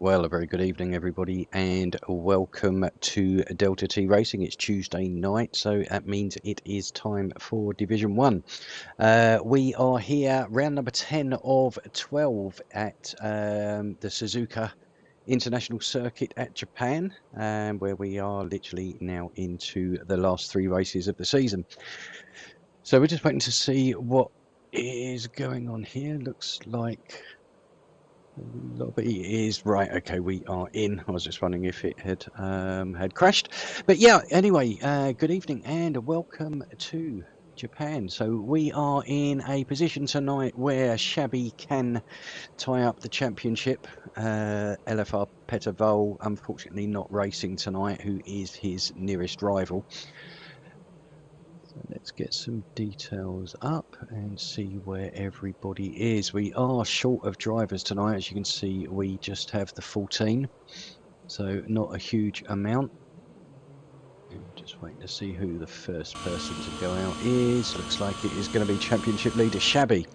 Well, a very good evening, everybody, and welcome to Delta T Racing. It's Tuesday night, so that means it is time for Division 1. We are here, round number 10 of 12 at the Suzuka International Circuit at Japan, where we are literally now into the last 3 races of the season. So we're just waiting to see what is going on here. Looks like lobby is right. Okay, we are in. I was just wondering if it had crashed, but yeah. Anyway, good evening and welcome to Japan. So we are in a position tonight where Shabby can tie up the championship. LFR Pettervol, unfortunately, not racing tonight, who is his nearest rival. So let's get some details up and see where everybody is. We are short of drivers tonight. As you can see, we just have the 14. So not a huge amount. Just waiting to see who the first person to go out is. Looks like it is going to be championship leader Shabby.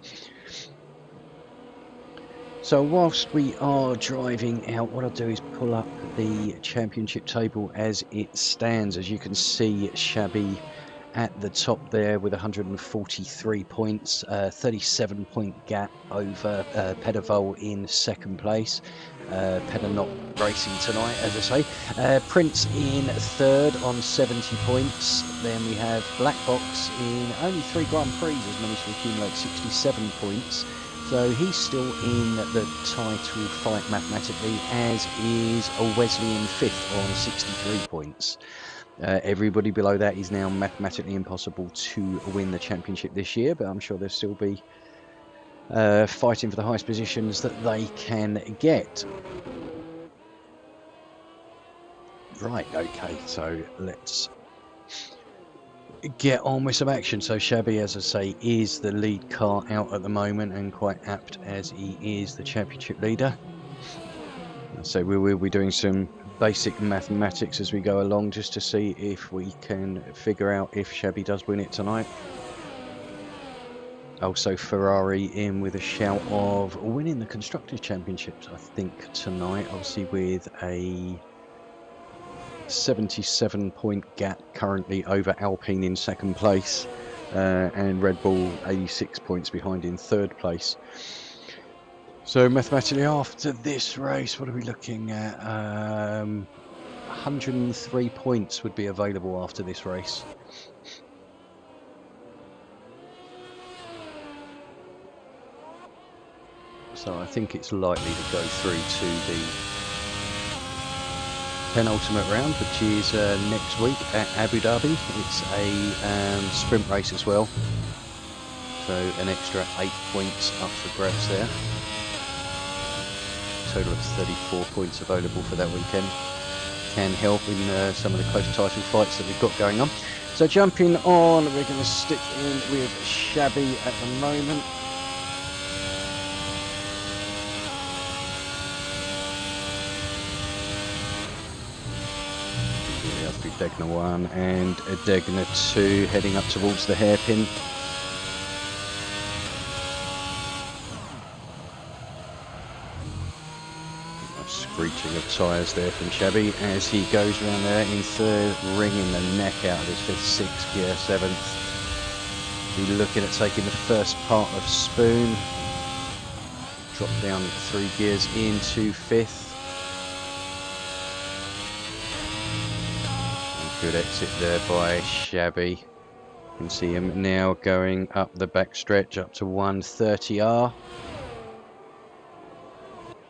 So whilst we are driving out, what I'll do is pull up the championship table as it stands. As you can see, Shabby at the top there with 143 points, 37-point gap over Pettervol in second place. Pedder not racing tonight, as I say. Prince in third on 70 points. Then we have Black Box in only 3 Grand Prix has managed to accumulate 67 points. So he's still in the title fight mathematically, as is Wesley in 5th on 63 points. Everybody below that is now mathematically impossible to win the championship this year, but I'm sure they'll still be fighting for the highest positions that they can get. Right, okay, so let's get on with some action. So Shabby, as I say, is the lead car out at the moment, and quite apt as he is the championship leader. So we will be doing some basic mathematics as we go along, just to see if we can figure out if Shabby does win it tonight. Also Ferrari in with a shout of winning the Constructors' Championships, I think, tonight, obviously with a 77-point gap currently over Alpine in second place, and Red Bull 86 points behind in third place. So mathematically, after this race, what are we looking at? 103 points would be available after this race. So I think it's likely to go through to the penultimate round, which is next week at Abu Dhabi. It's a sprint race as well. So an extra 8 points up for grabs there. Total of 34 points available for that weekend. Can help in some of the close title fights that we've got going on. So jumping on, we're going to stick in with Shabby at the moment. That's be Degner 1 and Degner 2 heading up towards the hairpin. Screeching of tyres there from Shabby as he goes around there in third, wringing the neck out of his 5th, 6th gear, 7th. Be looking at taking the first part of Spoon. Drop down 3 gears into 5th. Good exit there by Shabby. You can see him now going up the back stretch up to 130R.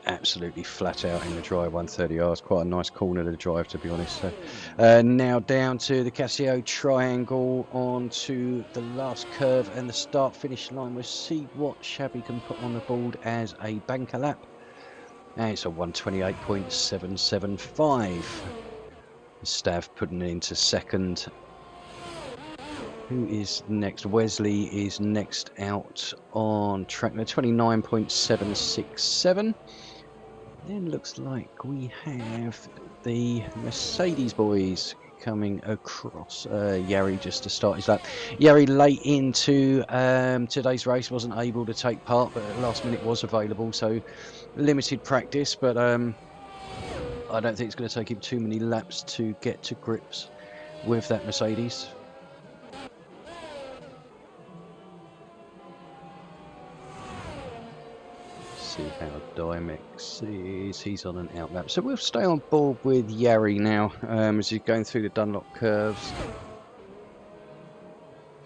Absolutely flat out in the drive. 130R is quite a nice corner to drive, to be honest. So, now down to the Casio triangle, onto the last curve and the start finish line. We'll see what Shabby can put on the board as a banker lap, and it's a 128.775. Stav putting it into second. Who is next? Wesley is next out on track there, 29.767. Then looks like we have the Mercedes boys coming across. Yari just to start his lap. Yari late into today's race, wasn't able to take part, but at last minute was available, so limited practice, but I don't think it's going to take him too many laps to get to grips with that Mercedes. See how Dimex is. He's on an out lap. So we'll stay on board with Yari now as he's going through the Dunlop curves.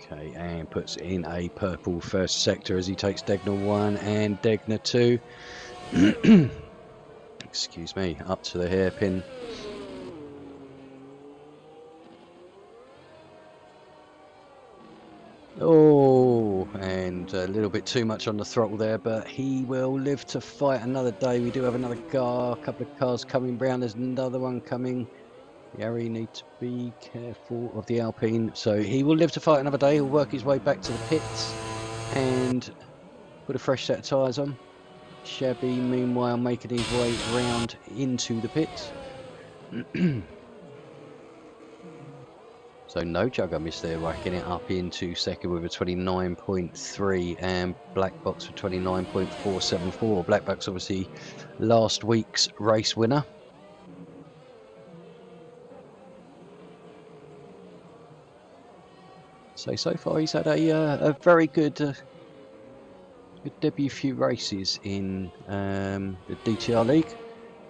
Okay, and puts in a purple first sector as he takes Degner 1 and Degner 2. Excuse me, up to the hairpin. Oh, and a little bit too much on the throttle there, but he will live to fight another day. We do have another car, a couple of cars coming round. There's another one coming. Yari need to be careful of the Alpine. So he will live to fight another day. He'll work his way back to the pits and put a fresh set of tyres on. Shabby, meanwhile, making his way round into the pits. So no Jugger missed there, racking it up into second with a 29.3 and Black Box for 29.474. Black Box obviously last week's race winner. So far he's had a very good debut few races in the DTR League,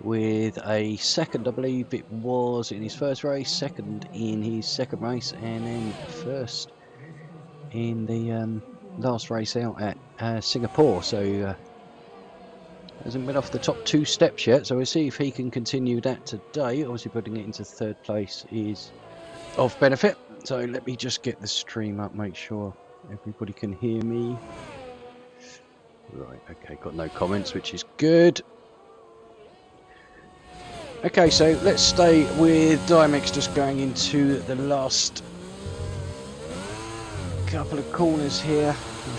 with a second, I believe it was, in his first race, second in his second race, and then first in the last race out at Singapore. So hasn't been off the top 2 steps yet, so we'll see if he can continue that today. Obviously putting it into third place is of benefit. So let me just get the stream up, make sure everybody can hear me. Right, okay, got no comments, which is good. Okay, so let's stay with Dimex, just going into the last couple of corners here.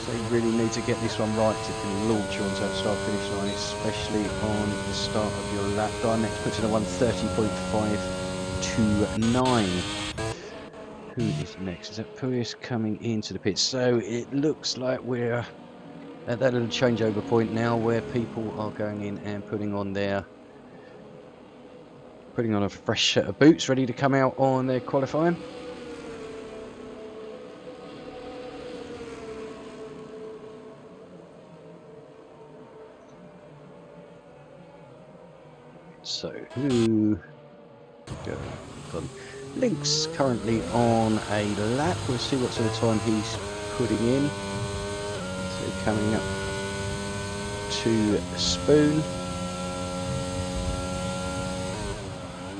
So you really need to get this one right to can launch you onto that start-finish line, especially on the start of your lap. Dimex puts in a 1:30.529. Who is next? Is that Puis coming into the pits? So it looks like we're at that little changeover point now where people are going in and putting on a fresh set of boots, ready to come out on their qualifying. So who go on? Link's currently on a lap. We'll see what sort of time he's putting in. So coming up to Spoon.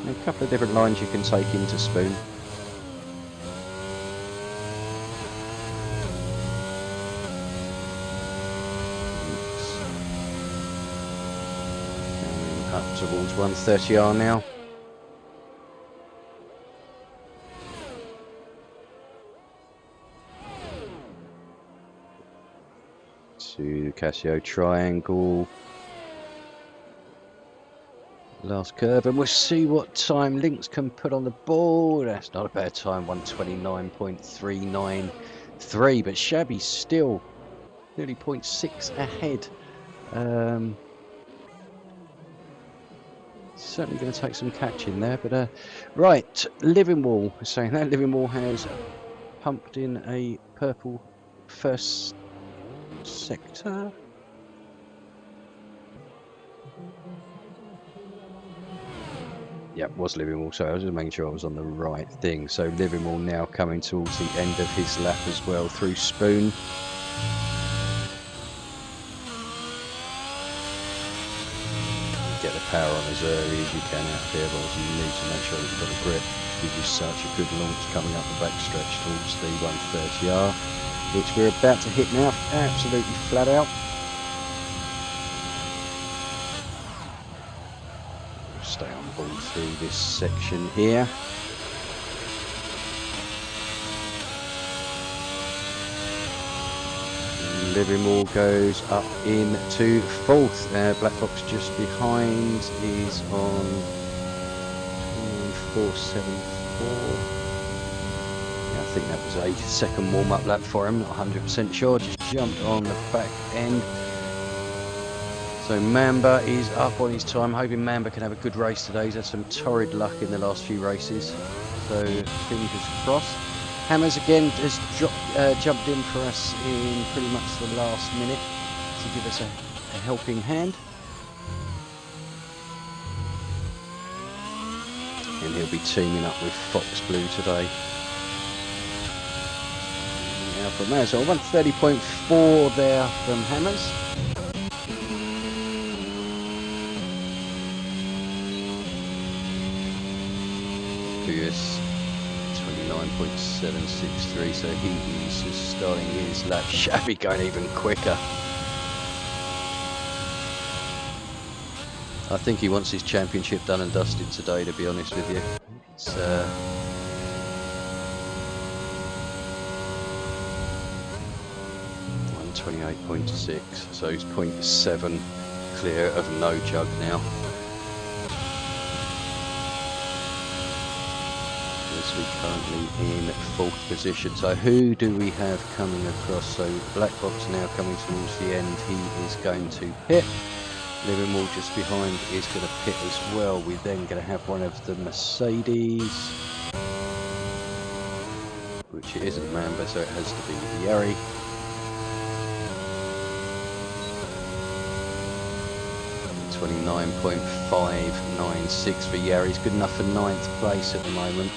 And a couple of different lines you can take into Spoon. Coming up towards 130R now. To Casio triangle, last curve, and we'll see what time Lynx can put on the board. That's not a bad time, 1:29.393, but Shabby's still nearly 0.6 ahead. Certainly going to take some catching there, but right, Livingwall, saying that Livingwall has pumped in a purple first sector. Yep, was Livingwall. Sorry, I was just making sure I was on the right thing. So Livingwall now coming towards the end of his lap as well through Spoon. Get the power on as early as you can out here, but also you need to make sure that you've got a grip. Give you such a good launch coming up the back stretch towards the 130R. Which we're about to hit now, absolutely flat out. We'll stay on board through this section here. Livermore goes up into fourth. Black Box just behind is on 24.74. I think that was a second warm-up lap for him, not 100% sure, just jumped on the back end. So Mamba is up on his time. Hoping Mamba can have a good race today. He's had some torrid luck in the last few races. So fingers crossed. Hammers again has jumped in for us in pretty much the last minute to give us a helping hand. And he'll be teaming up with Fox Blue today. Now from there, so 130.4 there from Hammers. Yes, 29.763, so he is just starting his lap. Shabby going even quicker. I think he wants his championship done and dusted today, to be honest with you. It's 128.6, so he's 0.7 clear of no jug now. We're currently in 4th position. So who do we have coming across? So Black Box now coming towards the end. He is going to pit. Livermore just behind is going to pit as well. We're then going to have one of the Mercedes, which it isn't Mamba, so it has to be the Yari. .596 for Yari. It's good enough for 9th place at the moment.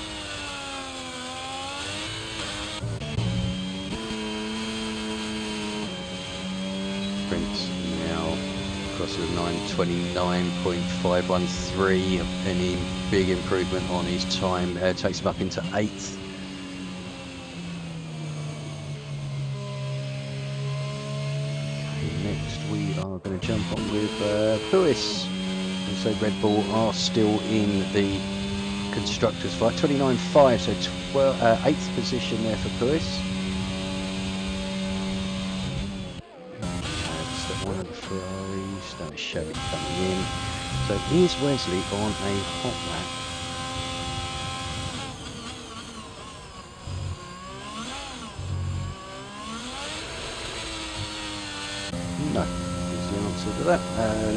Prince now across the 929.513. Any big improvement on his time takes him up into 8th. Next we are going to jump on with Puis. So Red Bull are still in the constructors fight. 29.5, so 8th position there for Puis. One of the Ferraris, that Chevy coming in. So is Wesley on a hot lap? No, is the answer to that.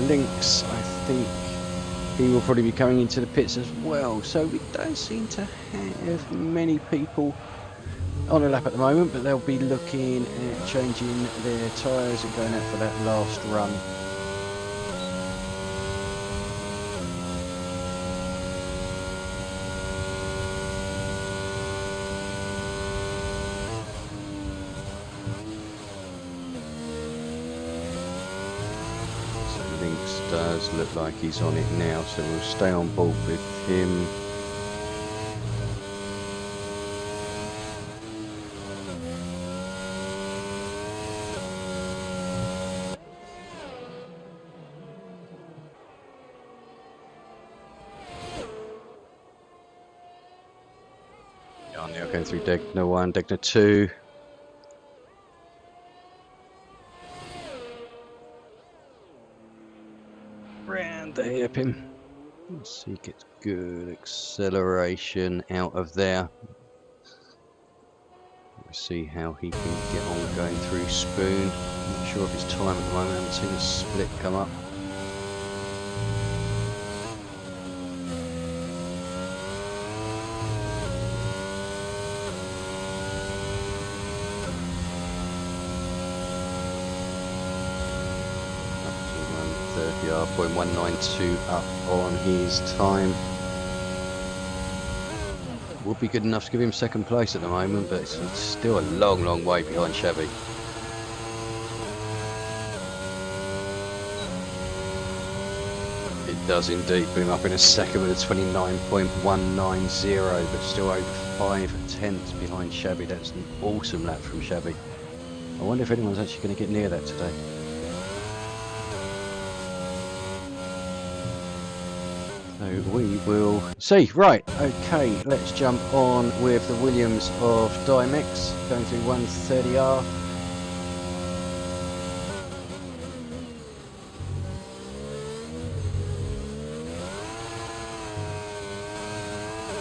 Lynx, I think he will probably be coming into the pits as well. So we don't seem to have many people on a lap at the moment, but they'll be looking at changing their tyres and going out for that last run. So Lynx does look like he's on it now, so we'll stay on board with him. Now going through Degner 1, Degner 2. Round the hairpin. Let's see, gets good acceleration out of there. Let's see how he can get on going through Spoon. Not sure of his time at the moment, I haven't seen a split come up. PR 0.192 up on his time. Would be good enough to give him 2nd place at the moment, but it's still a long way behind Chevy. It does indeed put him up in a 2nd with a 29.190, but still over 5 tenths behind Chevy. That's an awesome lap from Chevy. I wonder if anyone's actually going to get near that today. So we will see. Right, okay, let's jump on with the Williams of Dymex, going through 130R.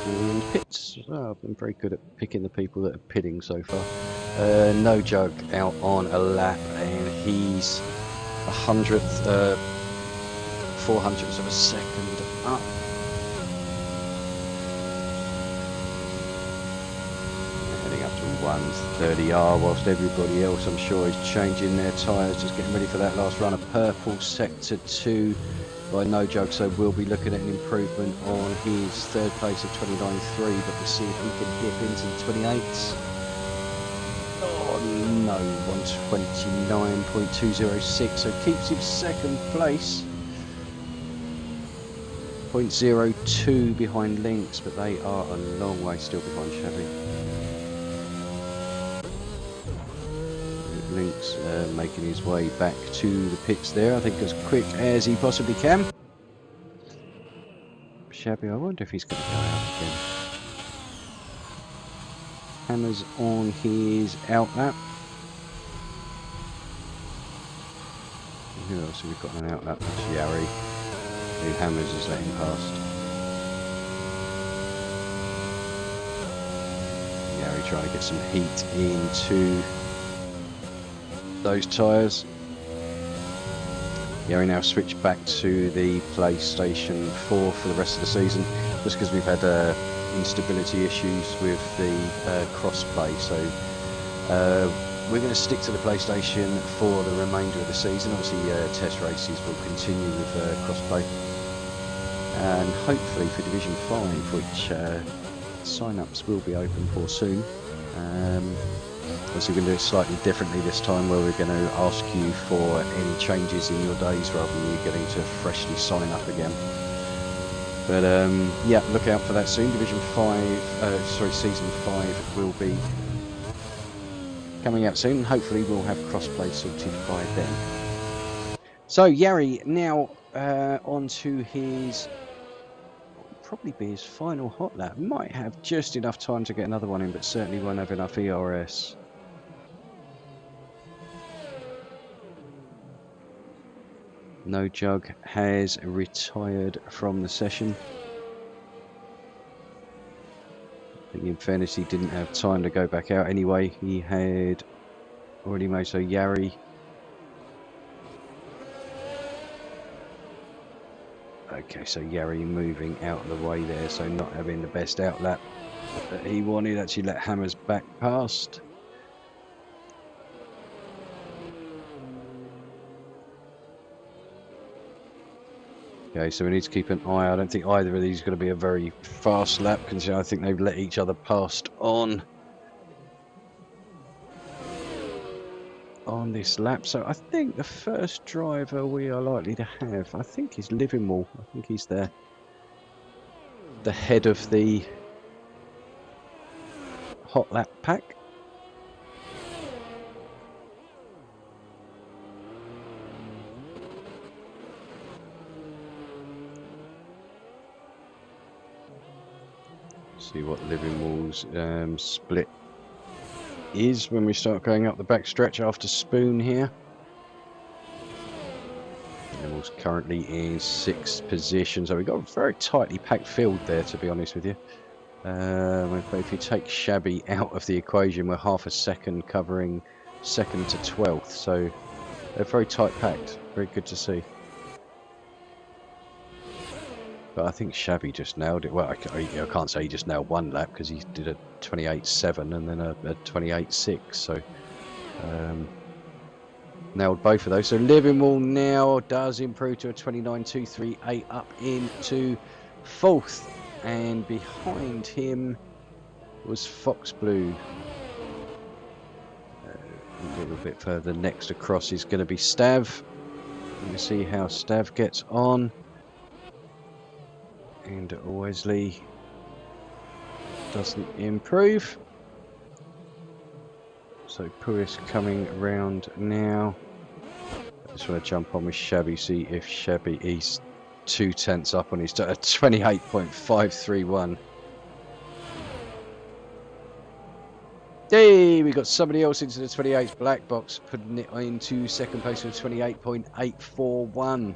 And pits. Oh, I've been very good at picking the people that are pitting so far. No Jug out on a lap, and he's 100th 0.04 of a second up. Heading up to 130R, whilst everybody else, I'm sure, is changing their tyres, just getting ready for that last run. A purple sector 2 by No Jug, so we'll be looking at an improvement on his third place of 29.3, but we'll see if he can dip into the 28s. Oh no, 129.206, so keeps him second place. 0.02 behind Lynx, but they are a long way still behind Chevy. Lynx making his way back to the pits there, I think as quick as he possibly can. Chevy, I wonder if he's going to go out again. Hammers on his out lap. Who else have we got on an out lap? That's Yari, who Hammers is letting past. Yari trying to get some heat into those tyres. Yari now switched back to the PlayStation 4 for the rest of the season, just because we've had instability issues with the cross-play. So we're going to stick to the PlayStation for the remainder of the season. Obviously test races will continue with cross-play, and hopefully for Division 5, which sign-ups will be open for soon. Obviously we're going to do it slightly differently this time, where we're going to ask you for any changes in your days rather than you getting to freshly sign up again. But yeah, look out for that soon. Season 5 will be coming out soon. Hopefully we'll have crossplay sorted by then. So Yari now on to his, probably be his final hot lap. Might have just enough time to get another one in, but certainly won't have enough ERS. No Jug has retired from the session. I think in fairness he didn't have time to go back out anyway. He had already made, so Yari. Okay, so Yari moving out of the way there, so not having the best out lap that he wanted. Actually let Hammers back past. Okay, so we need to keep an eye. I don't think either of these is going to be a very fast lap, considering I think they've let each other past on this lap. So I think the first driver we are likely to have, I think, is Livingwall. I think he's the head of the hot lap pack. See what Livingwall's split is when we start going up the back stretch after Spoon here. Livingwall's currently in 6th position, so we've got a very tightly packed field there, to be honest with you. If you take Shabby out of the equation, we're half a second covering 2nd to 12th, so they're very tight packed. Very good to see. But I think Shabby just nailed it. Well, I can't say he just nailed one lap, because he did a 28.7 and then a 28.6. So nailed both of those. So Livingwall now does improve to a 29.238 up into 4th. And behind him was Fox Blue. A little bit further next across is going to be Stav. We'll see how Stav gets on. And Wesley doesn't improve. So Puis coming round now. I just want to jump on with Shabby, see if Shabby, he's 2 tenths up on his 28.531. Hey, we got somebody else into the 28's black box, putting it into 2nd place with 28.841.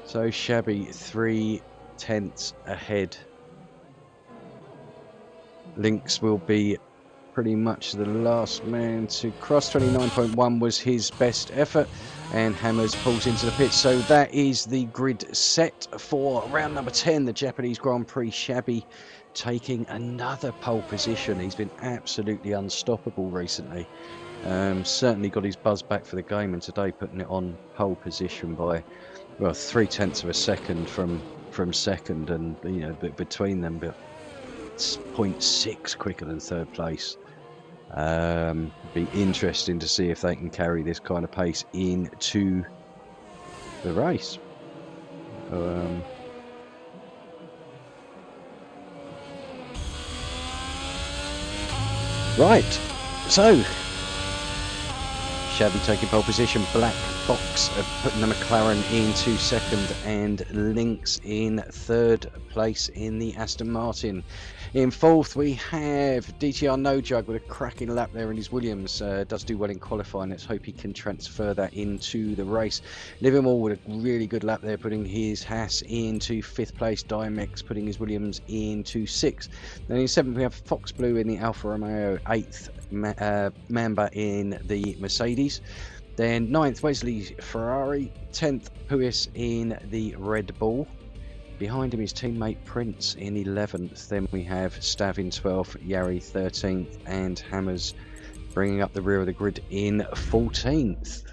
So Shabby 3 tenths ahead. Lynx will be pretty much the last man to cross. 29.1 was his best effort. and Hammers pulls into the pits. So that is the grid set for round number 10, the Japanese Grand Prix. Shabby taking another pole position. He's been absolutely unstoppable recently. Certainly got his buzz back for the game, and today putting it on pole position by, well, 0.3 of a second from second, and you know, between them, but it's 0.6 quicker than third place. Be interesting to see if they can carry this kind of pace into the race. Right, so Shabby taking pole position, Black Box putting the McLaren into second, and Lynx in third place in the Aston Martin. In fourth we have DTR No Jug with a cracking lap there in his Williams. Does do well in qualifying. Let's hope he can transfer that into the race. Livermore with a really good lap there, putting his Haas into fifth place. Dimex putting his Williams into sixth. Then in seventh we have Fox Blue in the Alfa Romeo, eighth Mamba in the Mercedes. Then ninth Wesley Ferrari, 10th Puis in the Red Bull. Behind him is teammate Prince in 11th. Then we have Stav in 12th, Yari 13th, and Hammers bringing up the rear of the grid in 14th.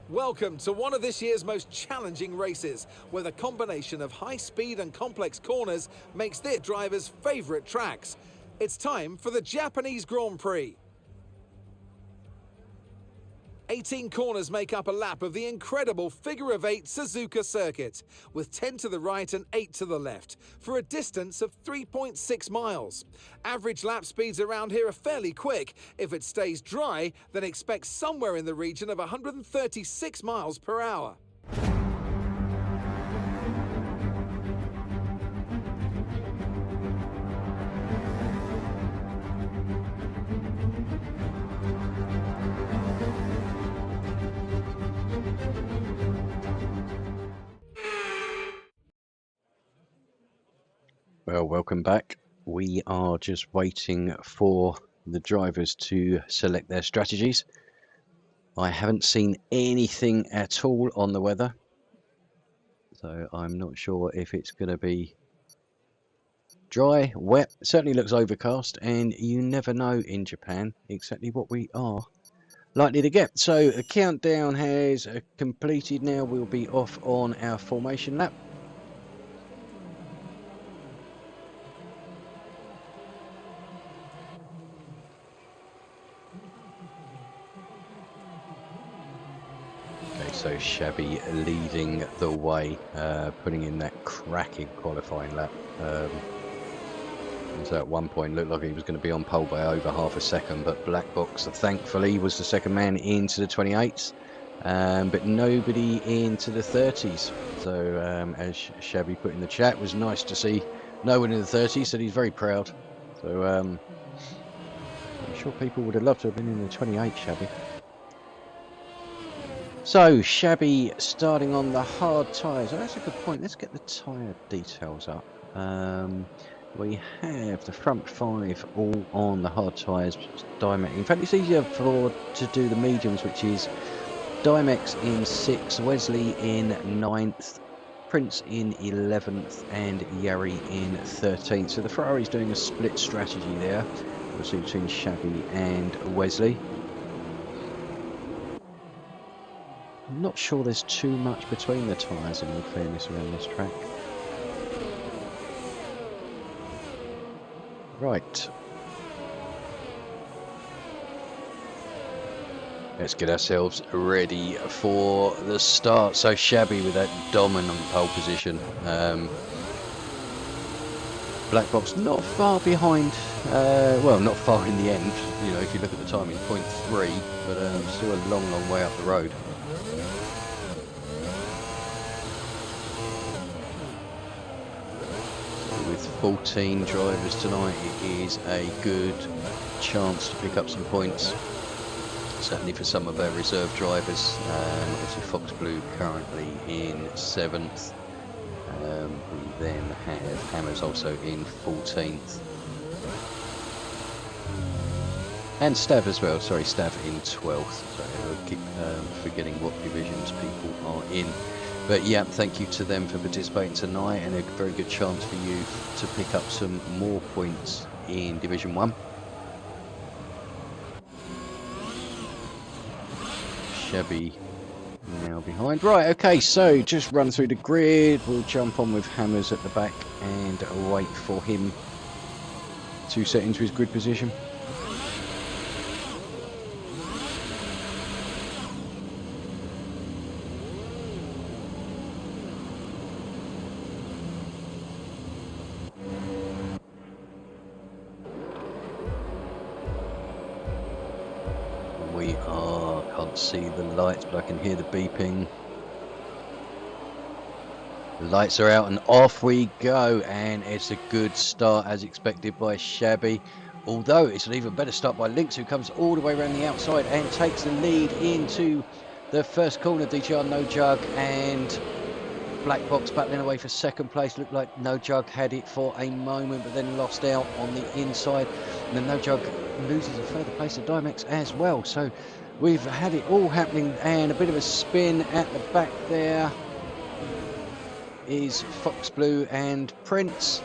Welcome to one of this year's most challenging races, where the combination of high speed and complex corners makes their drivers' favourite tracks. It's time for the Japanese Grand Prix. 18 corners make up a lap of the incredible figure-of-8 Suzuka circuit, with 10 to the right and 8 to the left, for a distance of 3.6 miles. Average lap speeds around here are fairly quick. If it stays dry, then expect somewhere in the region of 136 miles per hour. Well, welcome back. We are just waiting for the drivers to select their strategies. I haven't seen anything at all on the weather, so I'm not sure if it's going to be dry, wet. It certainly looks overcast, and you never know in Japan exactly what we are likely to get. So a countdown has completed now. We'll be off on our formation lap. So Shabby leading the way, putting in that cracking qualifying lap. So at one point looked like he was going to be on pole by over half a second, but Black Box thankfully was the second man into the 28s, but nobody into the 30s. So as Shabby put in the chat, it was nice to see no one in the 30s, said he's very proud. So I'm sure people would have loved to have been in the 28, Shabby. So, Shabby starting on the hard tyres. Oh, that's a good point. Let's get the tyre details up. We have the front 5 all on the hard tyres. Dimex. In fact, it's easier to do the mediums, which is Dimex in 6th, Wesley in 9th, Prince in 11th, and Yari in 13th. So the Ferrari's doing a split strategy there, obviously between Shabby and Wesley. I'm not sure there's too much between the tyres in all fairness around this track. Right. Let's get ourselves ready for the start. So Shabby with that dominant pole position. Black Box not far behind, well, not far in the end, you know, if you look at the timing, 0.3, but still a long, long way up the road. With 14 drivers tonight, it is a good chance to pick up some points, certainly for some of our reserve drivers. Obviously Fox Blue currently in 7th. We then have Hammers also in 14th. And Stav as well, sorry, Stav in 12th. Sorry, I keep forgetting what divisions people are in. But yeah, thank you to them for participating tonight, and a very good chance for you to pick up some more points in Division 1. Chevy now behind. Right, okay, so just run through the grid. We'll jump on with Hammers at the back and wait for him to set into his grid position. Can't see the lights, but I can hear the beeping. The lights are out and off we go, and it's a good start as expected by Shabby, although it's an even better start by Lynx, who comes all the way around the outside and takes the lead into the first corner. DTR, No Jug and Black Box battling away for second place. Looked like No Jug had it for a moment, but then lost out on the inside, and then No Jug loses a further place to Dimex as well. So we've had it all happening, and a bit of a spin at the back there is Fox Blue and Prince.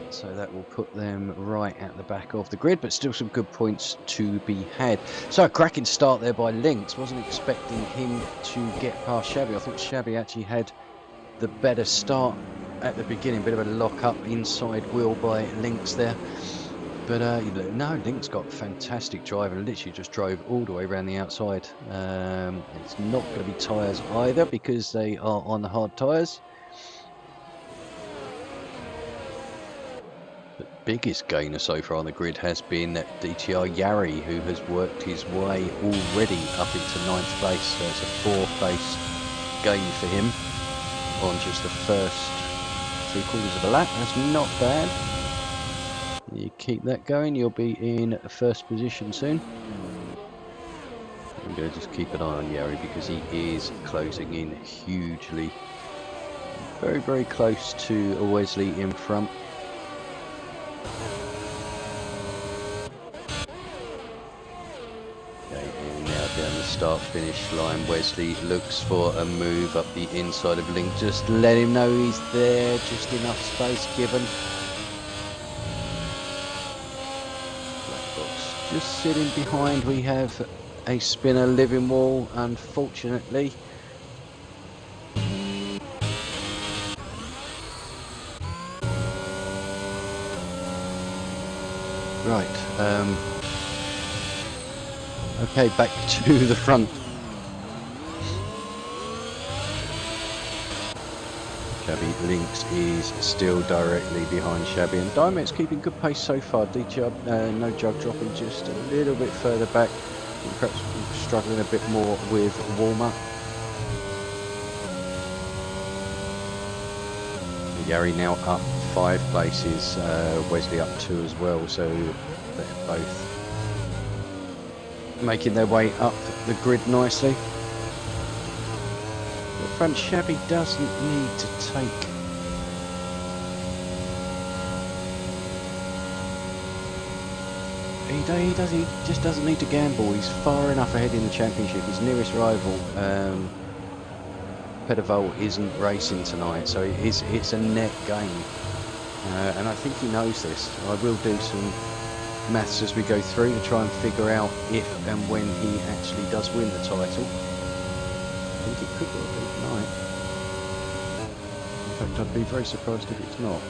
So that will put them right at the back of the grid, but still some good points to be had. So a cracking start there by Lynx. Wasn't expecting him to get past Shabby. I thought Shabby actually had the better start at the beginning. Bit of a lock up inside wheel by Lynx there. But no, Lynx got fantastic drive and literally just drove all the way around the outside. It's not going to be tyres either because they are on the hard tyres. The biggest gainer so far on the grid has been DTR Yari, who has worked his way already up into 9th place. So it's a 4-place gain for him on just the first 3/4 of a lap. That's not bad. You keep that going, you'll be in first position soon. I'm going to just keep an eye on Yari because he is closing in hugely. Very, very close to Wesley in front. Okay, and now down the start-finish line, Wesley looks for a move up the inside of Link. Just let him know he's there, just enough space given. Just sitting behind, we have a spinner living wall, unfortunately. Right, okay, back to the front. Shabby Lynx is still directly behind Shabby, and Dimex keeping good pace so far. DTR, No Jug dropping just a little bit further back, perhaps struggling a bit more with warm-up. Yari now up 5 places, Wesley up 2 as well, so they're both making their way up the grid nicely. Front Shabby doesn't need to take he just doesn't need to gamble. He's far enough ahead in the championship. His nearest rival, Pedavol, isn't racing tonight, so it's a net gain, and I think he knows this. I will do some maths as we go through to try and figure out if and when he actually does win the title. I think it could well be tonight. In fact, I'd be very surprised if it's not.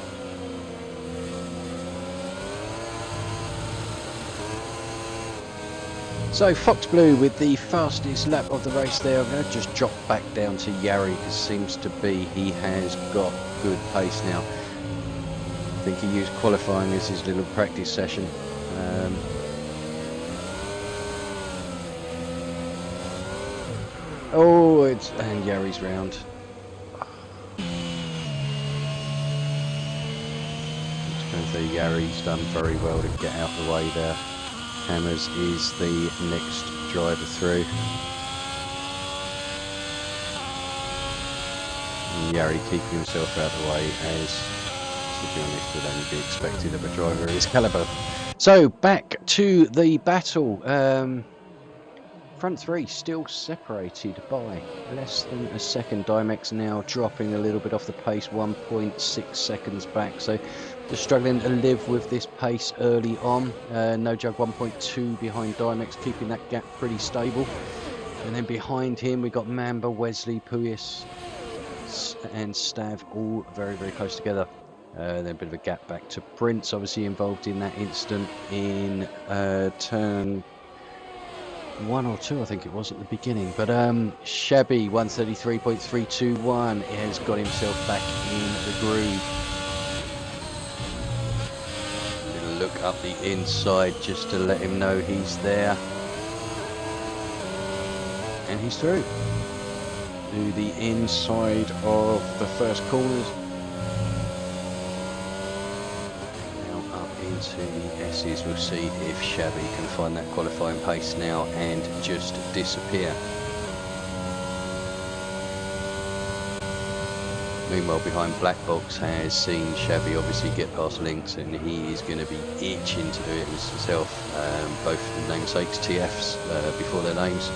So Fox Blue with the fastest lap of the race there. I'm going to just drop back down to Yari because it seems to be he has got good pace now. I think he used qualifying as his little practice session. Oh, and Yari's round. Just going to say Yari's done very well to get out of the way there. Hammers is the next driver through. and Yari keeping himself out of the way, as, to be honest, would only be expected of a driver of his calibre. So back to the battle. Front three still separated by less than a second. Dimex now dropping a little bit off the pace, 1.6 seconds back. So just struggling to live with this pace early on. No Jug 1.2 behind Dimex, keeping that gap pretty stable. And then behind him we got Mamba, Wesley, Puis and Stav all very, very close together. Then a bit of a gap back to Prince, obviously involved in that incident in turn 1 or 2, I think it was at the beginning. But Shabby 133.321 has got himself back in the groove. Little look up the inside just to let him know he's there. And he's through to the inside of the first corners. Now up into the S's. We'll see if Shabby can find that qualifying pace now and just disappear. Meanwhile, behind, Black Box has seen Shabby obviously get past Lynx, and he is going to be itching to do it himself. Both namesakes, TFs, before their names.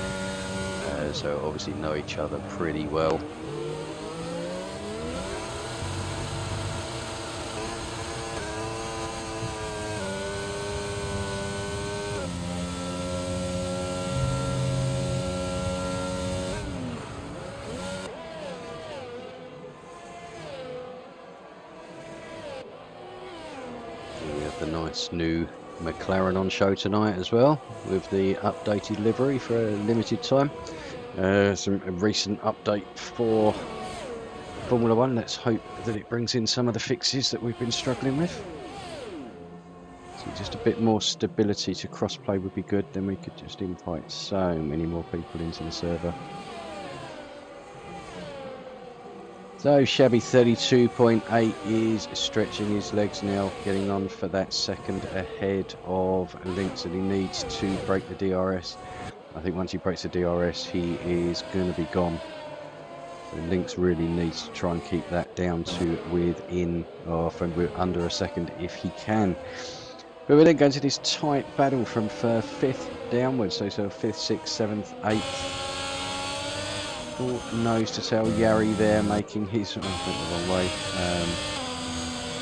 So obviously know each other pretty well. We have the nice new McLaren on show tonight as well, with the updated livery for a limited time. A recent update for Formula 1. Let's hope that it brings in some of the fixes that we've been struggling with. So just a bit more stability to crossplay would be good. Then we could just invite so many more people into the server. So Shabby 32.8 is stretching his legs now, getting on for that second ahead of Lynx that he needs to break the DRS. I think once he breaks the DRS, he is going to be gone. So Lynx really needs to try and keep that down to within, or under a second if he can. But we're then going to this tight battle from 5th downwards, so 5th, 6th, 7th, 8th. Full nose to tail. Yari there making his, went the wrong way.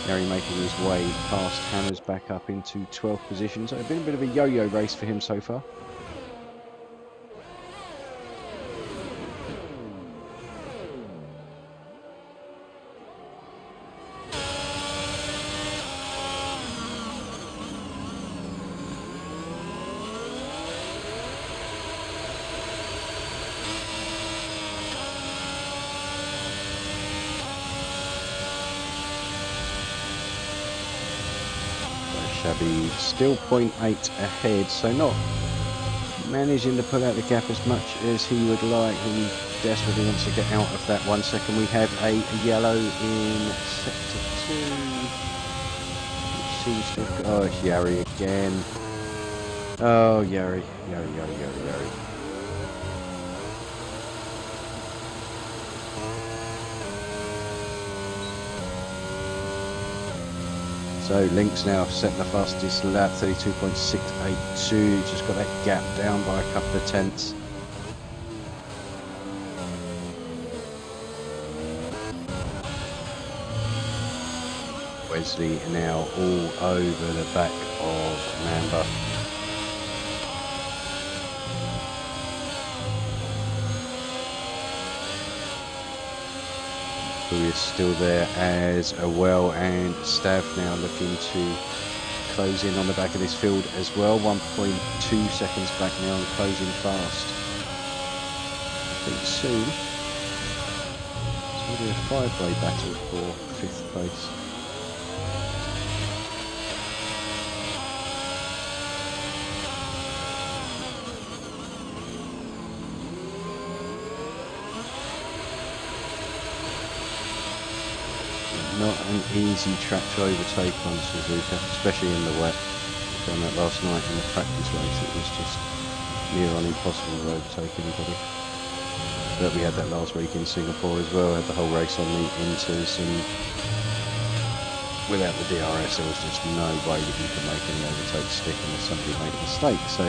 Yari making his way past Hammers back up into 12th position. So it's been a bit of a yo-yo race for him so far. Shabby still 0.8 ahead, so not managing to pull out the gap as much as he would like. He desperately wants to get out of that 1 second. We have a yellow in sector 2, which seems to have, oh, it's Yari again. Oh, Yari. So Lynx now setting the fastest lap, 32.682. Just got that gap down by a couple of tenths. Wesley now all over the back of Mamba. Who is still there as well, and Stav now looking to close in on the back of this field as well. 1.2 seconds back now and closing fast. I think soon it's going to be a 5-way battle for 5th place. Not an easy track to overtake on Suzuka, especially in the wet. Found that last night in the practice race, it was just near on impossible to overtake anybody. But we had that last week in Singapore as well. Had the whole race on the inters, and without the DRS, there was just no way that you could make any overtake stick unless somebody made a mistake. So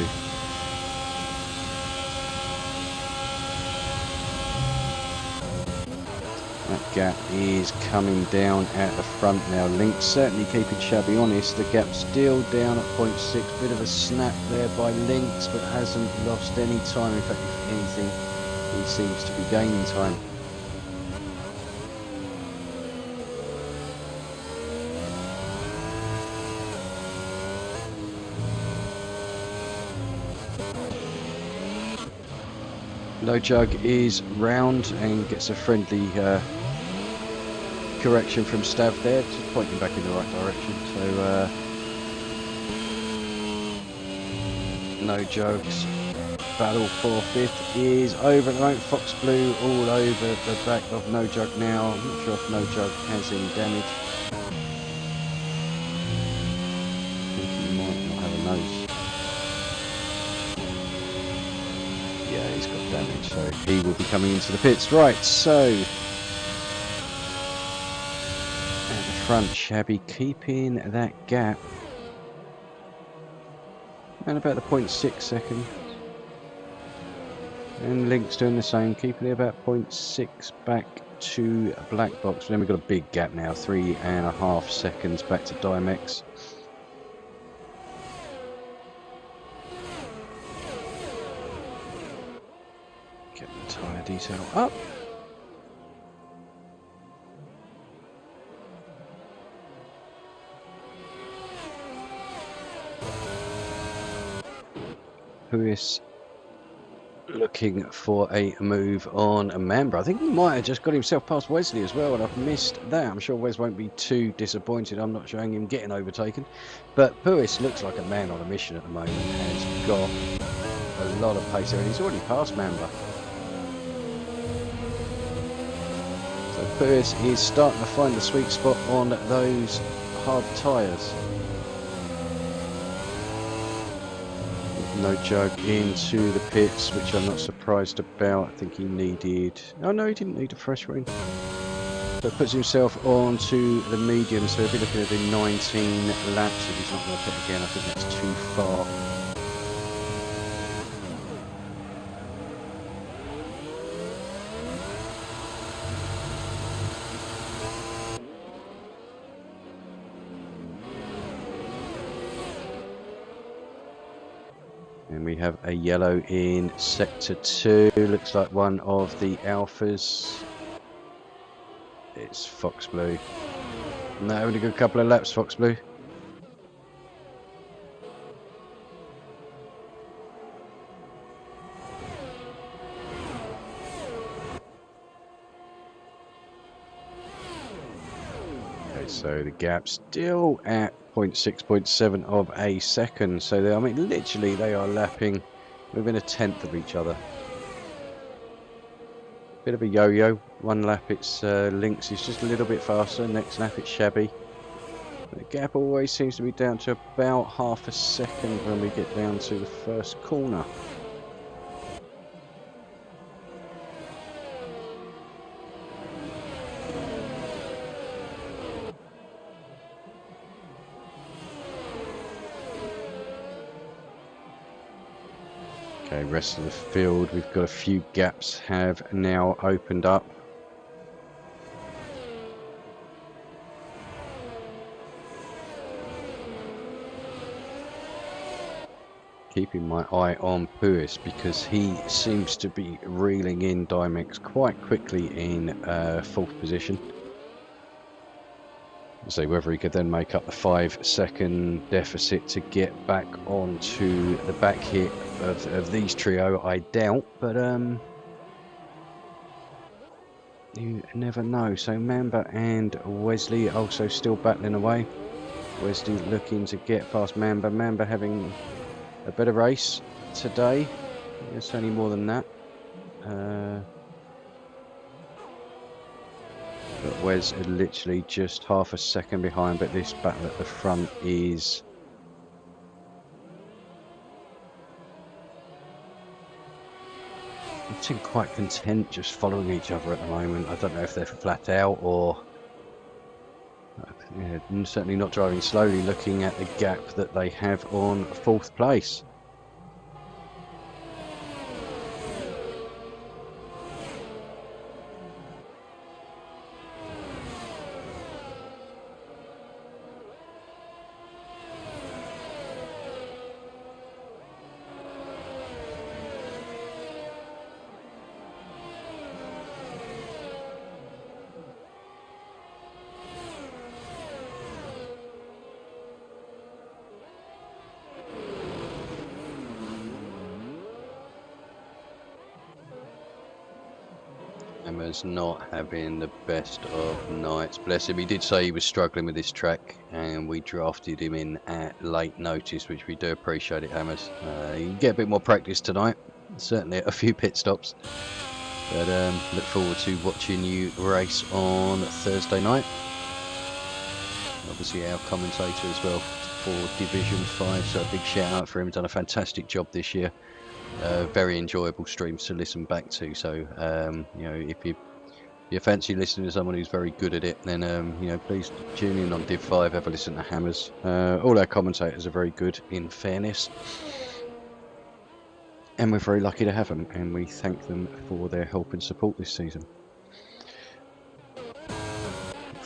that gap is coming down at the front now. Link's certainly keeping Shabby honest. The gap's still down at 0.6. Bit of a snap there by Lynx, but hasn't lost any time. In fact, if anything, he seems to be gaining time. No Jug is round and gets a friendly correction from Stav there, just pointing back in the right direction. So No Jug's battle for 5th is over at the moment. Fox Blue all over the back of No Jug now. I'm not sure if No Jug has any damage. I think he might not have a nose. Yeah, he's got damage, so he will be coming into the pits. Right, so at the front, Shabby keeping that gap and about the 0.6 second. And Link's doing the same, keeping it about 0.6 back to Black Box. But then we've got a big gap now, 3.5 seconds back to Dimex. Get the tyre detail up. Lewis looking for a move on Mamba. I think he might have just got himself past Wesley as well, and I've missed that. I'm sure Wes won't be too disappointed. I'm not showing him getting overtaken. But Lewis looks like a man on a mission at the moment. Has got a lot of pace there, and he's already passed Mamba. So Lewis is starting to find the sweet spot on those hard tyres. No Jug into the pits, which I'm not surprised about. I think he needed... Oh no, he didn't need a fresh wing. But puts himself onto the medium, so we'll be looking at the 19 laps if he's not going to pit again. I think that's too far. And we have a yellow in sector 2. Looks like one of the Alphas. It's Fox Blue. No, only a good couple of laps, Fox Blue. Okay, so the gap still at 0.6, 0.7 of a second. So they, I mean, literally they are lapping within a tenth of each other. Bit of a yo-yo. One lap it's Lynx is just a little bit faster. Next lap it's Shabby. The gap always seems to be down to about half a second when we get down to the first corner. Okay, rest of the field, we've got a few gaps have now opened up. Keeping my eye on Puis because he seems to be reeling in Dimex quite quickly in 4th position. So whether he could then make up the 5-second deficit to get back onto the back hit of these trio, I doubt, but you never know. So Mamba and Wesley also still battling away. Wesley looking to get past Mamba. Mamba having a better race today. It's only more than that. But Wes are literally just half a second behind, but this battle at the front is seem quite content just following each other at the moment. I don't know if they're flat out or certainly not driving slowly, looking at the gap that they have on 4th place. Emma's not having the best of nights, bless him. He did say he was struggling with this track, and we drafted him in at late notice, which we do appreciate it, Hammers. You can get a bit more practice tonight, certainly a few pit stops, but look forward to watching you race on Thursday night. Obviously our commentator as well for Division 5, so a big shout out for him. Done a fantastic job this year. Very enjoyable streams to listen back to, so you know, if you fancy listening to someone who's very good at it, then you know, please tune in on Div 5, have a listen to Hammers. All our commentators are very good, in fairness, and we're very lucky to have them, and we thank them for their help and support this season.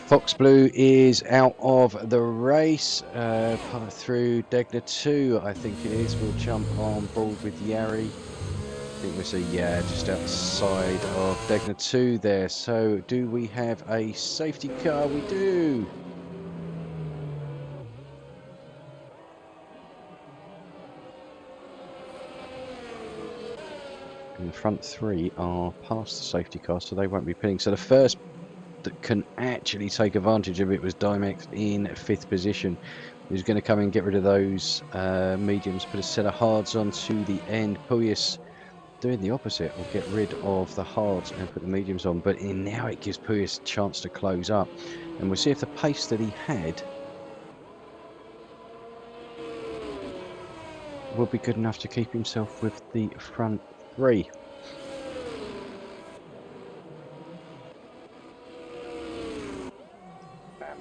Fox Blue is out of the race, part through Degner 2, I think it is. We'll jump on board with Yari. I think we see, yeah, just outside of Degner 2 there. So do we have a safety car? We do. And the front 3 are past the safety car, so they won't be pinning. So the first that can actually take advantage of it was Dimex in 5th position. He's going to come and get rid of those mediums, put a set of hards onto the end. Puyas doing the opposite, will get rid of the hards and put the mediums on, but now it gives Puyas a chance to close up, and we'll see if the pace that he had will be good enough to keep himself with the front 3.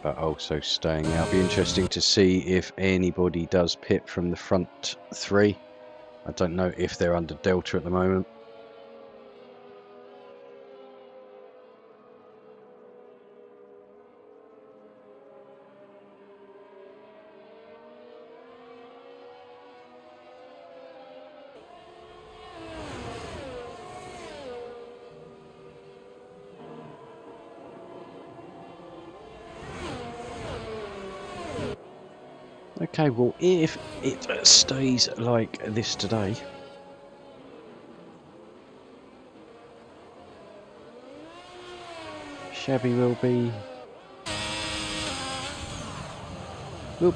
But also staying out. Be interesting to see if anybody does pit from the front 3. I don't know if they're under Delta at the moment. Okay, well, if it stays like this today, Shabby will be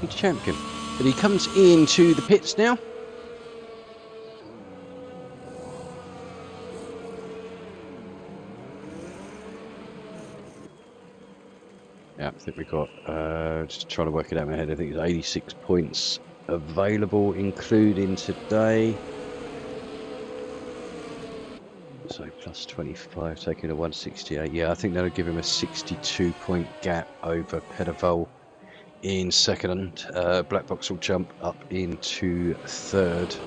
champion. But he comes into the pits now. Yeah, I think we've got, just trying to work it out in my head, I think it's 86 points available, including today. So plus 25, taking a 168. Yeah, I think that'll give him a 62-point gap over Pedavol in 2nd. Black Box will jump up into 3rd.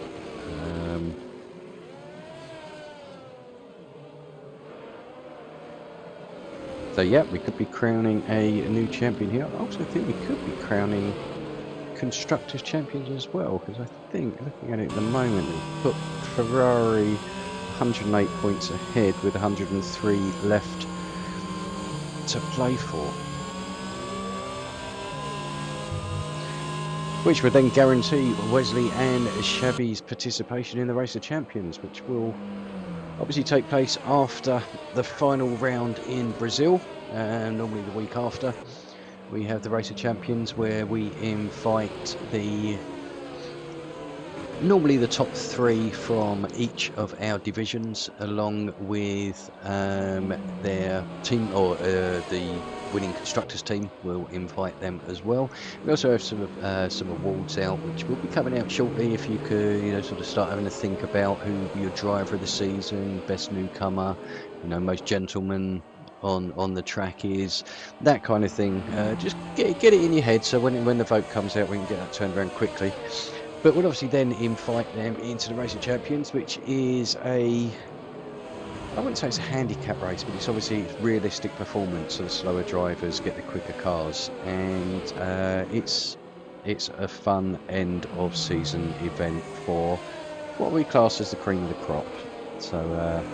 So yeah, we could be crowning a new champion here. I also think we could be crowning Constructors champions as well, because I think, looking at it at the moment, we put Ferrari 108 points ahead with 103 left to play for, which would then guarantee Wesley and Shabby's participation in the Race of Champions, which will obviously take place after the final round in Brazil, and normally the week after we have the Race of Champions, where we invite normally the top 3 from each of our divisions, along with their team, or the winning constructors team will invite them as well. We also have some awards out, which will be coming out shortly. If you could, sort of start having to think about who your driver of the season, best newcomer, most gentleman on the track is, that kind of thing. Just get it in your head, so when the vote comes out, we can get that turned around quickly. But we'll obviously then invite them into the Race of Champions, which is I wouldn't say it's a handicap race, but it's obviously realistic performance, so the slower drivers get the quicker cars, and it's a fun end of season event for what we class as the cream of the crop. So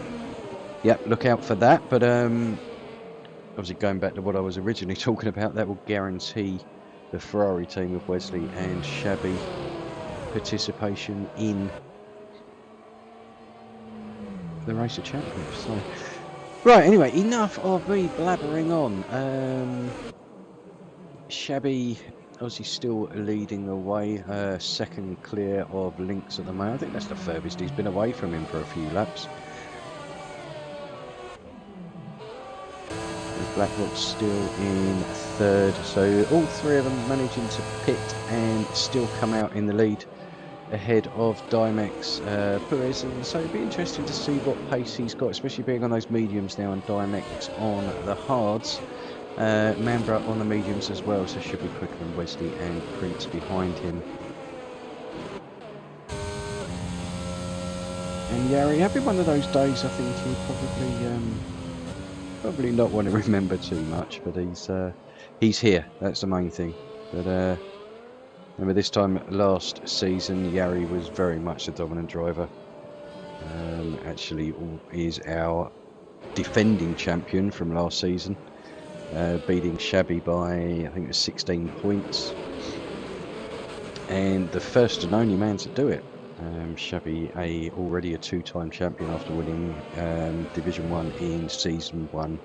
yeah, look out for that. But obviously going back to what I was originally talking about, that will guarantee the Ferrari team of Wesley and Shabby participation in the Race of Champions. So right, anyway, enough of me blabbering on. Shabby obviously still leading the way, second clear of Lynx at the moment. I think that's the furthest he's been away from him for a few laps. Blackrock's still in third, so all three of them managing to pit and still come out in the lead ahead of Dimex Perez, and so it'd be interesting to see what pace he's got, especially being on those mediums now and Dimex on the hards. Mambra on the mediums as well, so should be quicker than Wesley and Prince behind him. And Yari, having one of those days, I think he'll probably not want to remember too much, but he's here. That's the main thing. But remember this time last season, Yari was very much the dominant driver. Actually, is our defending champion from last season, beating Shabby by, I think it was 16 points. And the first and only man to do it. Shabby already a two-time champion after winning Division 1 in Season 1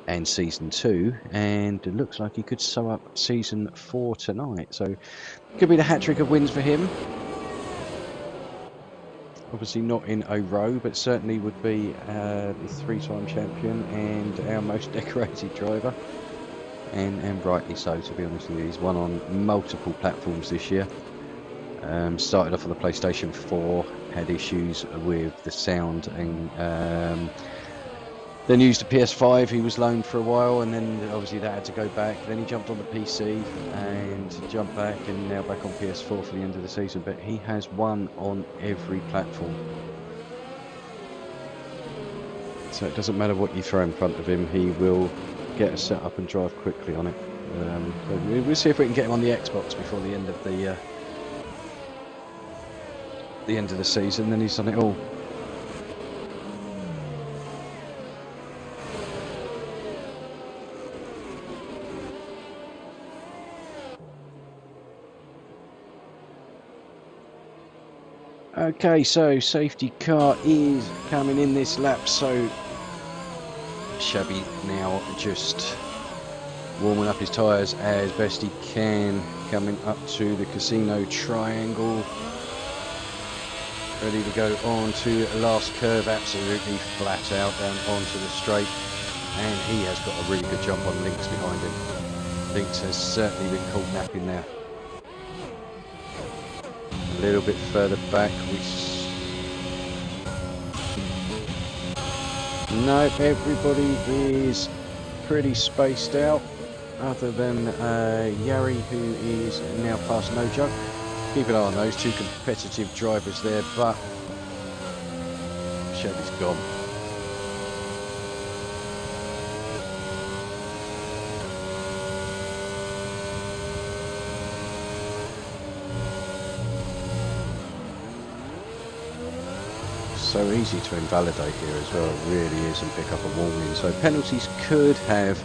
and Season 2, and it looks like he could sew up Season 4 tonight, so could be the hat-trick of wins for him. Obviously not in a row, but certainly would be the three-time champion and our most decorated driver, and rightly so, to be honest with you. He's won on multiple platforms this year. Started off on the PlayStation 4, had issues with the sound, and then used a PS5. He was loaned for a while, and then obviously that had to go back. Then he jumped on the PC and jumped back, and now back on PS4 for the end of the season. But he has won on every platform, so it doesn't matter what you throw in front of him, he will get a set up and drive quickly on it. So we'll see if we can get him on the Xbox before the end of the season. Then he's done it all. Okay, so safety car is coming in this lap, so Shabby now just warming up his tyres as best he can, coming up to the casino triangle, ready to go on to the last curve, absolutely flat out down onto the straight, and he has got a really good jump on Lynx behind him. Lynx has certainly been caught napping there. A little bit further back, no, everybody is pretty spaced out, other than Yari, who is now past No Jug. Keep an eye on those two competitive drivers there, but Shabby's gone. So easy to invalidate here as well, it really is, and pick up a warning. So penalties could have,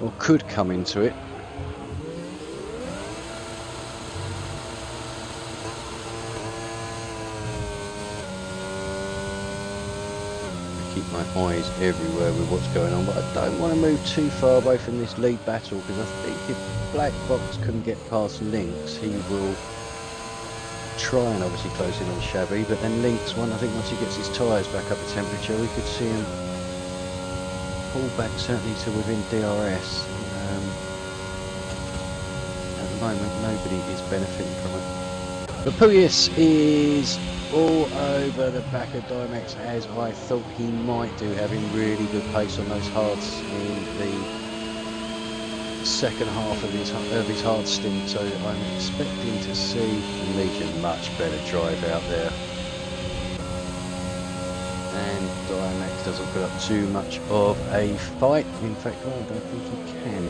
or could come into it. Keep my eyes everywhere with what's going on, but I don't want to move too far away from this lead battle, because I think if Black Box can get past Lynx, he will try and obviously close in on Shabby, but then Lynx, I think once he gets his tyres back up to temperature, we could see him pull back certainly to within DRS. moment, nobody is benefiting from it. But Pugliese is all over the back of Dimex, as I thought he might do, having really good pace on those hards in the second half of his hard stint. So I'm expecting to see Legion much better drive out there. And Dimex doesn't put up too much of a fight. In fact, I don't think he can.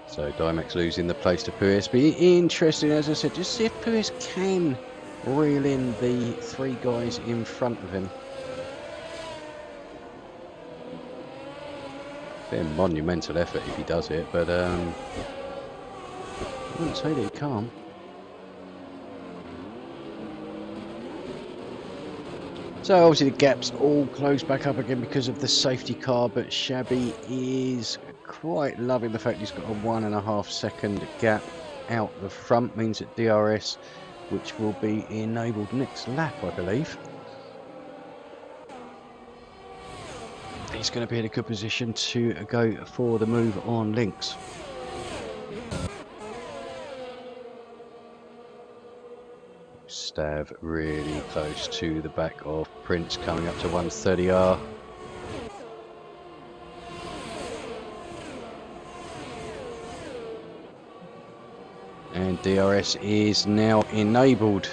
So Dimex losing the place to Pugliese. Be interesting, as I said, just see if Pugliese can reel in the 3 guys in front of him. Bit of monumental effort if he does it, but I wouldn't say that he can't. So obviously the gap's all closed back up again because of the safety car, but Shabby is quite loving the fact he's got a 1.5 second gap out the front. Means that DRS, which will be enabled next lap, I believe, he's going to be in a good position to go for the move on links. Stav really close to the back of Prince, coming up to 130R. And DRS is now enabled.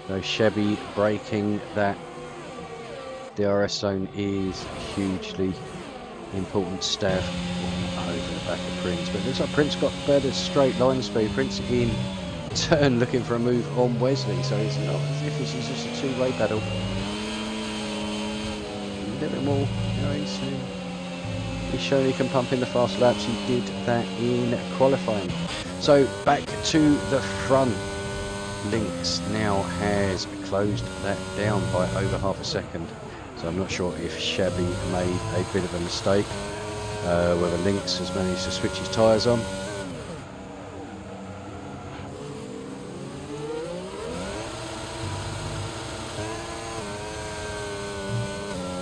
So Shabby breaking that DRS zone is hugely important. Stav over the back of Prince, but it looks like Prince got better straight line speed. Prince in turn looking for a move on Wesley, so it's not as if this is just a two-way battle. A little bit more, you know, he's shown he can pump in the fast laps. He did that in qualifying. So back to the front. Lynx now has closed that down by over half a second. So I'm not sure if Shabby made a bit of a mistake, whether Lynx has managed to switch his tyres on.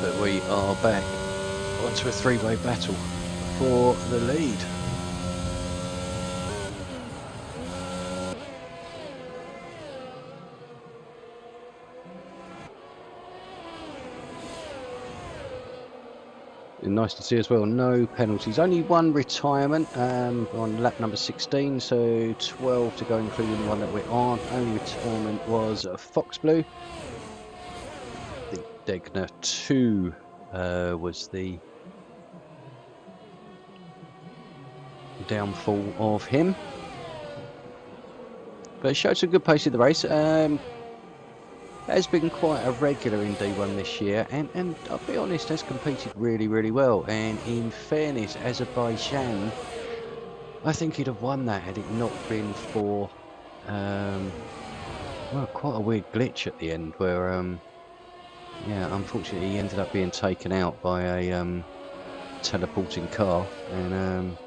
But we are back onto a 3-way battle for the lead. Nice to see as well, no penalties, only one retirement on lap number 16, so 12 to go, including the one that we're on. Only retirement was Fox Blue. The Degner 2 was the downfall of him, but it showed some good pace in the race. Has been quite a regular in D1 this year, and I'll be honest, has competed really well. And in fairness, Azerbaijan, I think he'd have won that had it not been for well, quite a weird glitch at the end where yeah, unfortunately he ended up being taken out by a teleporting car, and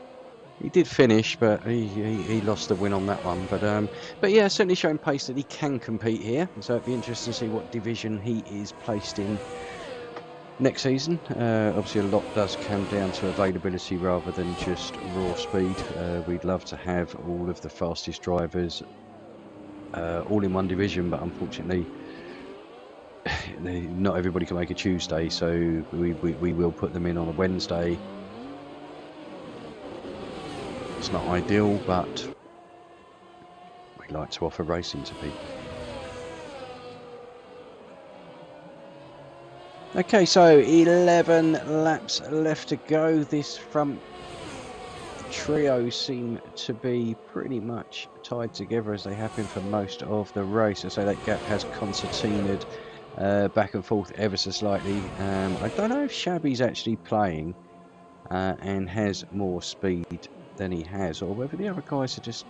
he did finish, but he lost the win on that one. But yeah, certainly showing pace that he can compete here. So it'd be interesting to see what division he is placed in next season. Obviously, a lot does come down to availability rather than just raw speed. We'd love to have all of the fastest drivers all in one division, but unfortunately, not everybody can make a Tuesday. So we will put them in on a Wednesday. It's not ideal, but we like to offer racing to people. Okay, so 11 laps left to go. This front trio seem to be pretty much tied together as they have been for most of the race. So that gap has concertinaed back and forth ever so slightly. I don't know if Shabby's actually playing and has more speed than he has, or whether the other guys are just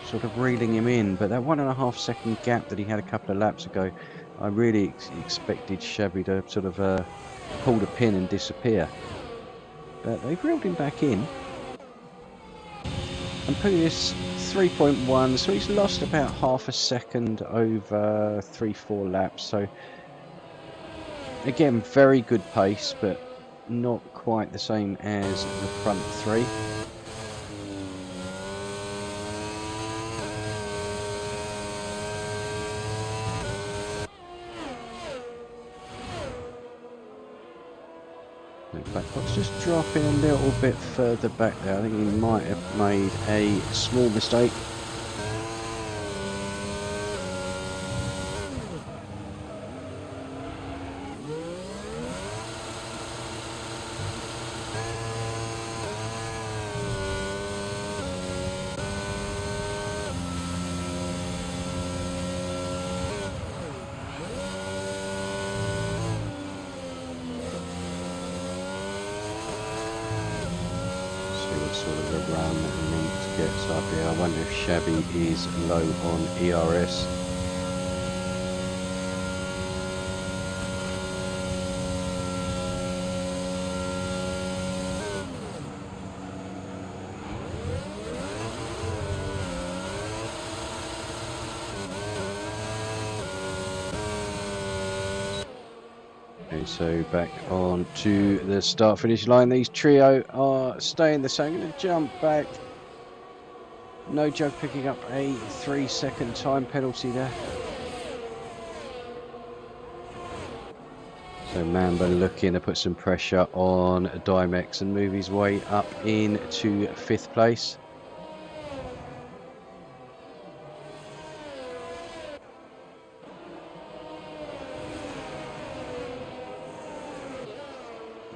sort of reeling him in. But that 1.5 second gap that he had a couple of laps ago, I really expected Shabby to sort of pull the pin and disappear, but they've reeled him back in. And Pugliese 3.1, so he's lost about half a second over 3-4 laps. So again, very good pace, but not quite the same as the front three. Black box just dropping a little bit further back there. I think he might have made a small mistake. Sort of a run Mint gets up here. I wonder if Shabby is low on ERS. Okay, so back on to the start finish line. These trio are staying the same. I'm going to jump back. No Jug picking up a 3-second time penalty there. So Mamba looking to put some pressure on Dimex and move his way up into 5th place.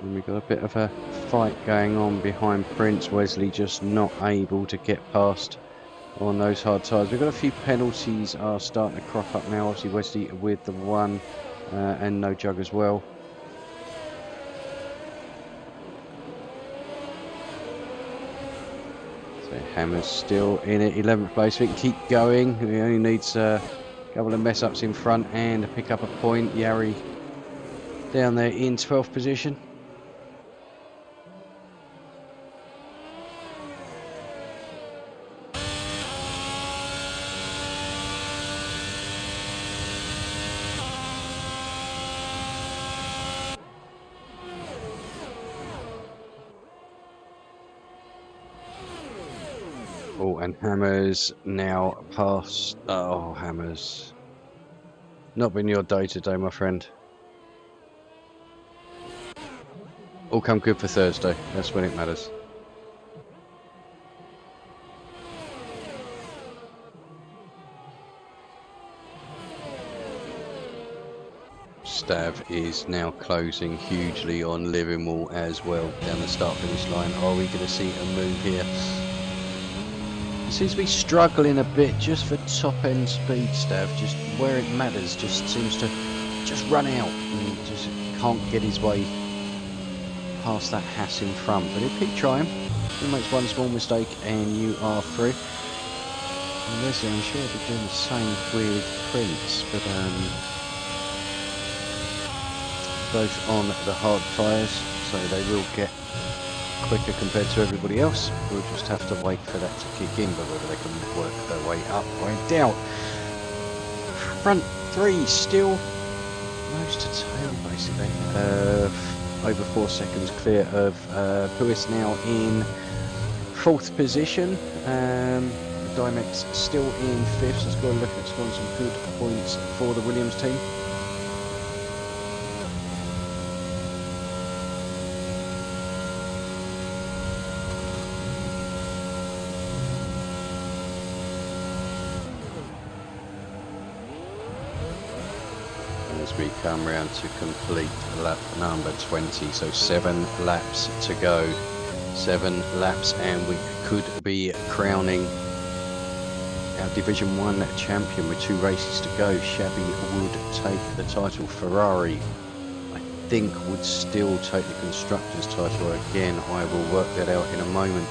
And we've got a bit of a fight going on behind Prince. Wesley just not able to get past on those hard tyres. We've got a few penalties are starting to crop up now. Obviously Wesley with the one and No Jug as well. So Hammer's still in it, 11th place. We can keep going. He only needs a couple of mess ups in front and to pick up a point. Yari down there in 12th position. Oh, and Hammer's now past. Oh, Hammer's not been your day today, my friend. All come good for Thursday. That's when it matters. Stav is now closing hugely on Livermore as well down the start finish line. Are we going to see a move here? Seems to be struggling a bit just for top end speed, Stav, just where it matters, just seems to just run out and just can't get his way past that Haas in front, but he'll keep trying. He makes one small mistake and you are through. And Leslie, I'm sure he'll be doing the same with Prince, but both on the hard tyres, so they will get quicker compared to everybody else. We'll just have to wait for that to kick in, but whether they can work their way up, I doubt. Front three still nose to tail basically. Over 4 seconds clear of Puis now in 4th position. Dimex still in 5th, so it's got to look at scoring some good points for the Williams team. As we come round to complete lap number 20, so 7 laps to go. 7 laps and we could be crowning our Division 1 champion with 2 races to go. Shabby would take the title. Ferrari, I think, would still take the Constructors' title. Again, I will work that out in a moment.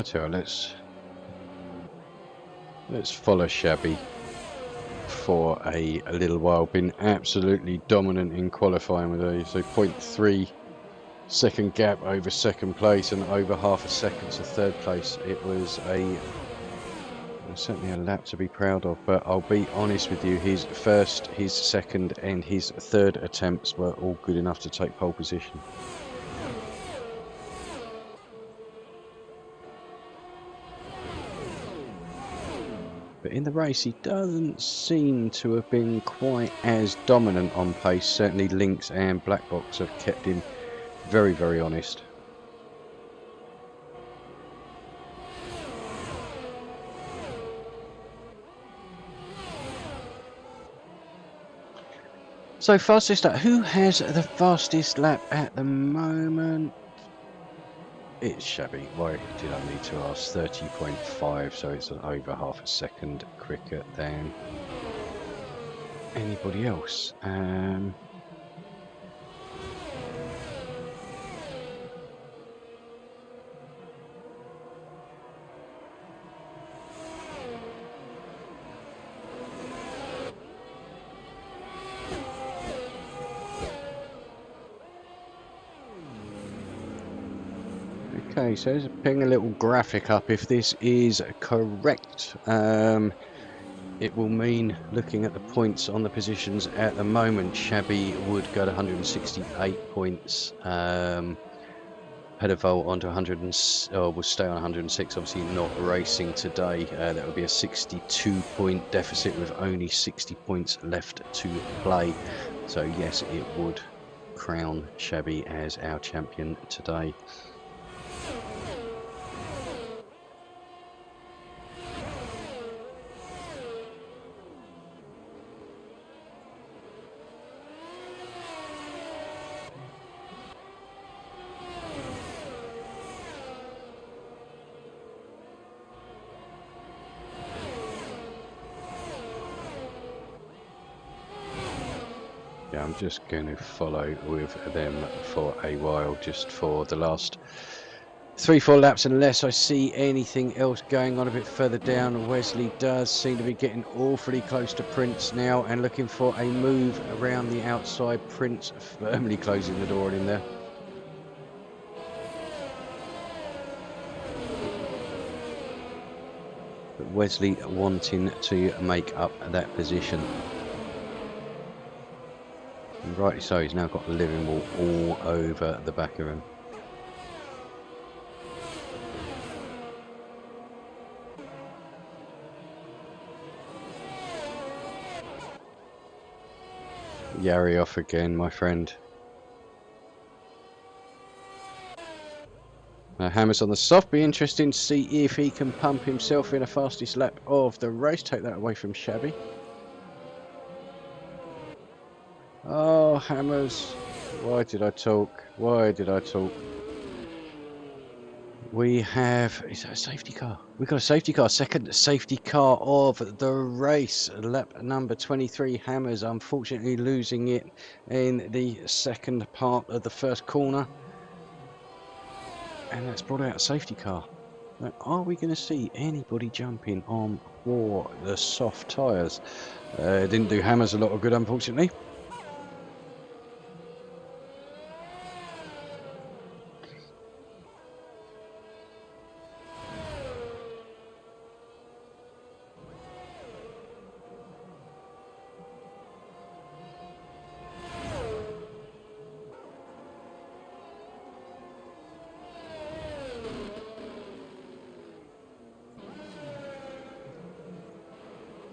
tell you, let's follow Shabby for a little while. Been absolutely dominant in qualifying with these. So 0.3 second gap over second place and over half a second to third place. It was certainly a lap to be proud of, but I'll be honest with you, his first, his second and his third attempts were all good enough to take pole position. But in the race, he doesn't seem to have been quite as dominant on pace. Certainly Lynx and Black Box have kept him very, very honest. So fastest lap, who has the fastest lap at the moment? It's Shabby. Why did I need to ask? 30.5, so it's over half a second quicker than anybody else. Okay, so let's ping a little graphic up. If this is correct, it will mean, looking at the points on the positions at the moment, Shabby would go to 168 points. Pedavolt onto 100 will stay on 106. Obviously not racing today. That would be a 62-point deficit with only 60 points left to play. So yes, it would crown Shabby as our champion today. Yeah, I'm just going to follow with them for a while, just for the last 3-4 laps, unless I see anything else going on a bit further down. Wesley does seem to be getting awfully close to Prince now and looking for a move around the outside. Prince firmly closing the door in there. But Wesley wanting to make up that position. And rightly so, he's now got the living wall all over the back of him. Yari off again, my friend. Hammer's on the soft. Be interesting to see if he can pump himself in a fastest lap of the race. Take that away from Shabby. Oh, Hammers. Why did I talk? Why did I talk? We have... Is that a safety car? We've got a safety car. Second safety car of the race. Lap number 23. Hammers unfortunately losing it in the second part of the first corner. And that's brought out a safety car. Now, are we going to see anybody jumping on for the soft tyres? Didn't do Hammers a lot of good, unfortunately.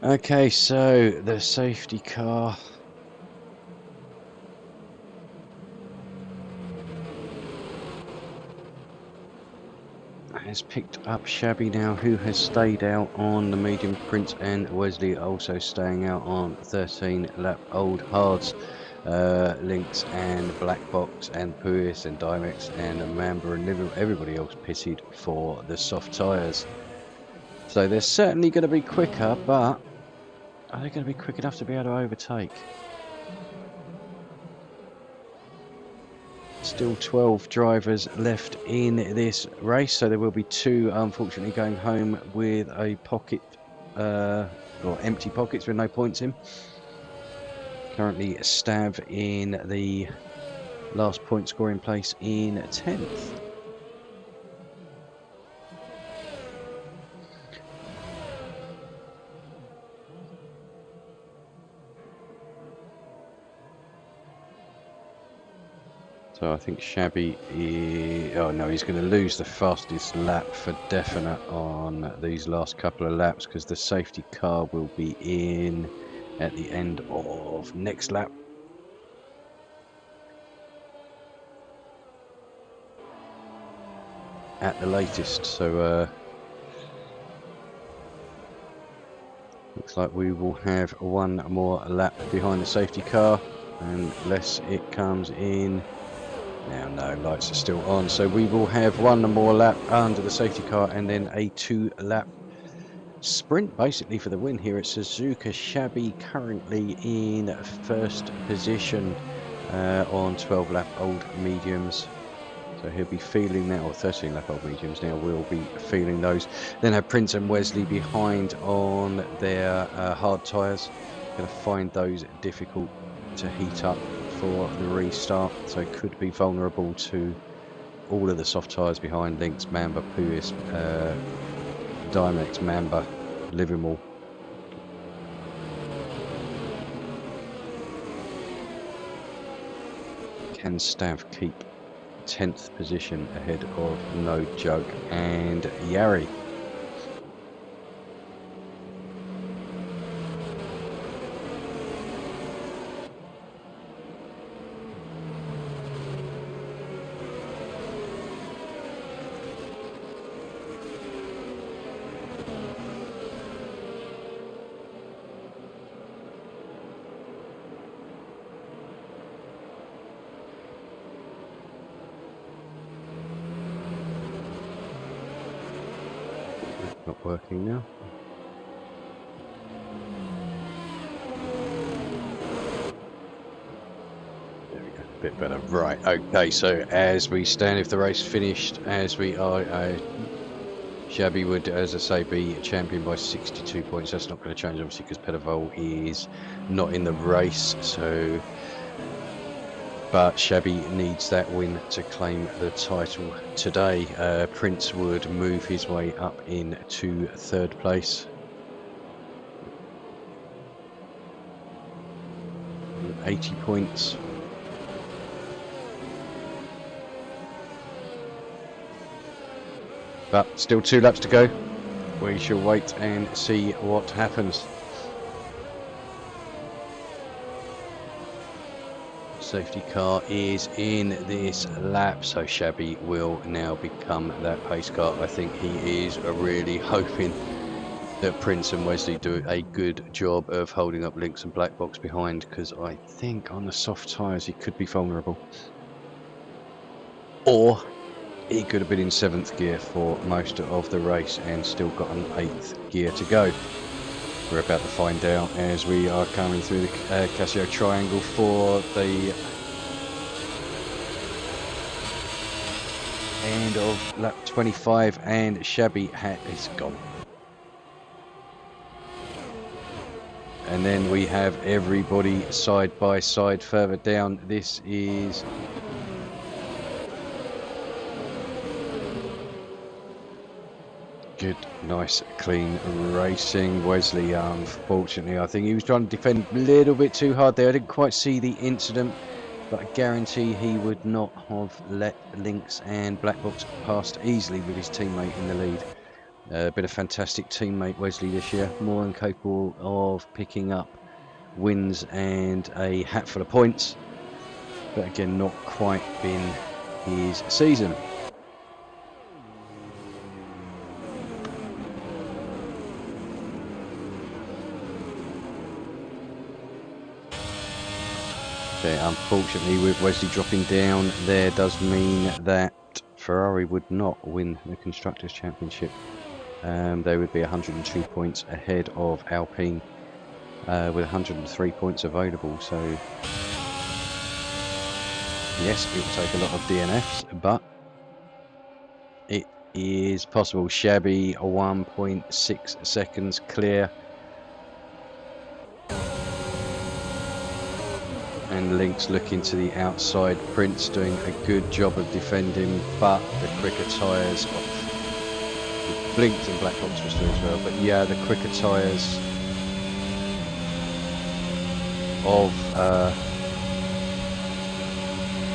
Okay, so the safety car has picked up Shabby now, who has stayed out on the medium. Prince and Wesley also staying out on 13 lap old hards. Lynx and Black Box and Puis and Dimex and Mamba and everybody else pitted for the soft tyres. So they're certainly going to be quicker, but are they going to be quick enough to be able to overtake? Still 12 drivers left in this race, so there will be 2 unfortunately going home with a pocket or empty pockets with no points in. Currently Stav in the last point scoring place in 10th. So I think Shabby is, oh no, he's going to lose the fastest lap for definite on these last couple of laps, because the safety car will be in at the end of next lap. At the latest, so looks like we will have one more lap behind the safety car unless it comes in. Now, no, lights are still on, so we will have one more lap under the safety car and then a 2-lap sprint basically for the win here at Suzuka. Shabby currently in first position on 12-lap old mediums, so he'll be feeling that, or 13-lap old mediums now, will be feeling those. Then have Prince and Wesley behind on their hard tyres. Going to find those difficult to heat up for the restart, so could be vulnerable to all of the soft tyres behind Lynx, Mamba, Puis, Dymex, Mamba, Livermore. Can Stav keep 10th position ahead of No Joke and Yari? Not working now. There we go, a bit better. Right, okay, so as we stand, if the race finished as we are, Shabby would, as I say, be champion by 62 points. That's not going to change, obviously, because Pedavol is not in the race, so... But Shabby needs that win to claim the title today. Prince would move his way up into 3rd place. 80 points. But still 2 laps to go. We shall wait and see what happens. Safety car is in this lap, so Shabby will now become that pace car. I think he is really hoping that Prince and Wesley do a good job of holding up Lynx and Black Box behind, because I think on the soft tyres he could be vulnerable. Or he could have been in 7th gear for most of the race and still got an 8th gear to go. We're about to find out as we are coming through the Casio Triangle for the end of lap 25, and Shabby hat is gone. And then we have everybody side by side further down. This is good, nice, clean racing. Wesley, unfortunately, I think he was trying to defend a little bit too hard there. I didn't quite see the incident, but I guarantee he would not have let Lynx and Black Box past easily with his teammate in the lead. Been a fantastic teammate, Wesley, this year. More than capable of picking up wins and a hatful of points. But again, not quite been his season. Okay, unfortunately, with Wesley dropping down there does mean that Ferrari would not win the Constructors' Championship. They would be 102 points ahead of Alpine with 103 points available. So Yes, it will take a lot of DNFs, but it is possible. Shabby 1.6 seconds clear. And Link's looking to the outside. Prince doing a good job of defending, but the quicker tyres blinked and Black Box was doing as well. But yeah, the quicker tyres of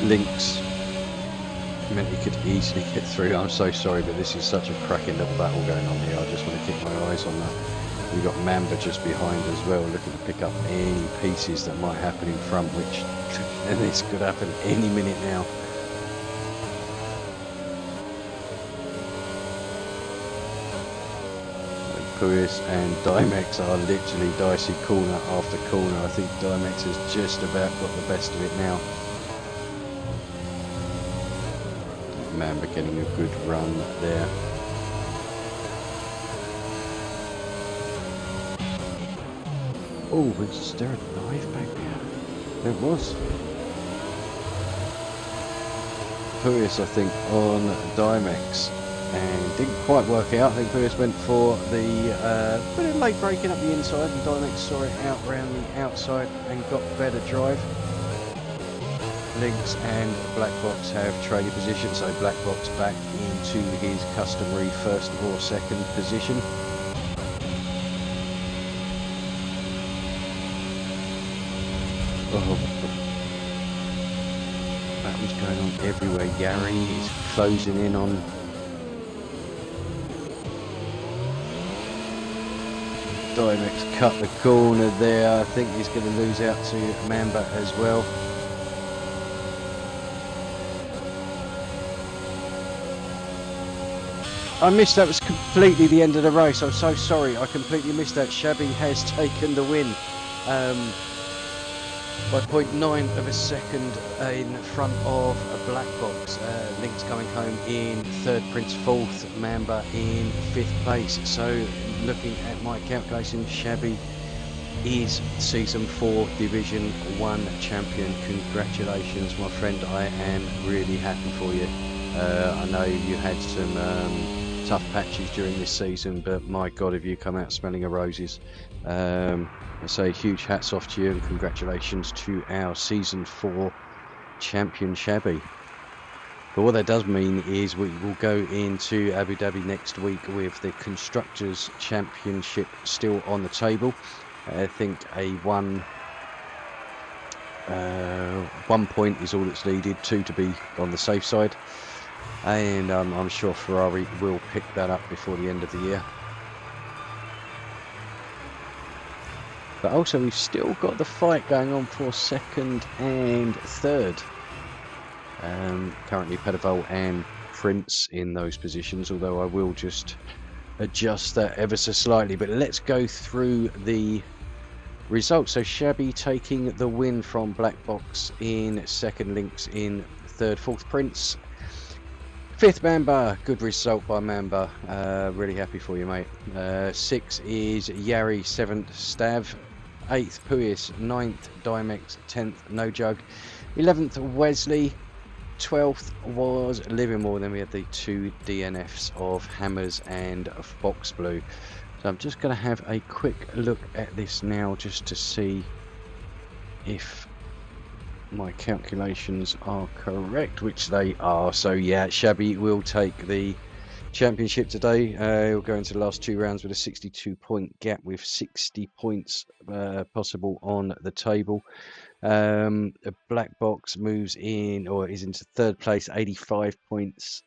Link's meant he could easily get through. I'm so sorry, but this is such a cracking little battle going on here. I just want to keep my eyes on that. We've got Mamba just behind as well, looking to pick up any pieces that might happen in front, which and this could happen any minute now. Puis and Dimex are literally dicey corner after corner. I think Dimex has just about got the best of it now. Mamba getting a good run there. Oh, was there a dive back there? There was. Puis, I think, on Dimex, and didn't quite work out. I think Puis went for the bit of late braking up the inside, and Dimex saw it out round the outside and got better drive. Lynx and Black Box have traded position, so Black Box back into his customary first or second position. Oh, that was going on everywhere. Gary is closing in on Dimex, cut the corner there. I think he's going to lose out to Mamba as well. I missed that. Was completely the end of the race. I'm so sorry. I completely missed that. Shabby has taken the win by 0.9 of a second in front of a Black Box. Link's coming home in third, Prince fourth, Mamba in fifth place. So looking at my calculations, Shabby is Season 4 Division 1 champion. Congratulations, my friend. I am really happy for you. I know you had some tough patches during this season, but my God, have you come out smelling of roses. I say huge hats off to you and congratulations to our Season 4 champion Shabby. But what that does mean is we will go into Abu Dhabi next week with the Constructors' Championship still on the table. I think a one point is all that's needed, 2 to be on the safe side. And I'm sure Ferrari will pick that up before the end of the year. But also we've still got the fight going on for second and third. Currently Pedivol and Prince in those positions, although I will just adjust that ever so slightly. But let's go through the results. So Shabby taking the win from Black Box in second, Links in third, fourth Prince, fifth Mamba. Good result by Mamba. Really happy for you, mate. 6 is Yari, 7th Stav, 8th Puis, 9th Dimex, 10th No Jug, 11th Wesley, 12th was Livermore. Then we had the 2 DNFs of Hammers and Fox Blue. So I'm just going to have a quick look at this now just to see if my calculations are correct, which they are. So yeah, Shabby will take the championship today. He'll go into the last 2 rounds with a 62-point gap with 60 points possible on the table. A Black Box moves in, or is into third place, 85 points.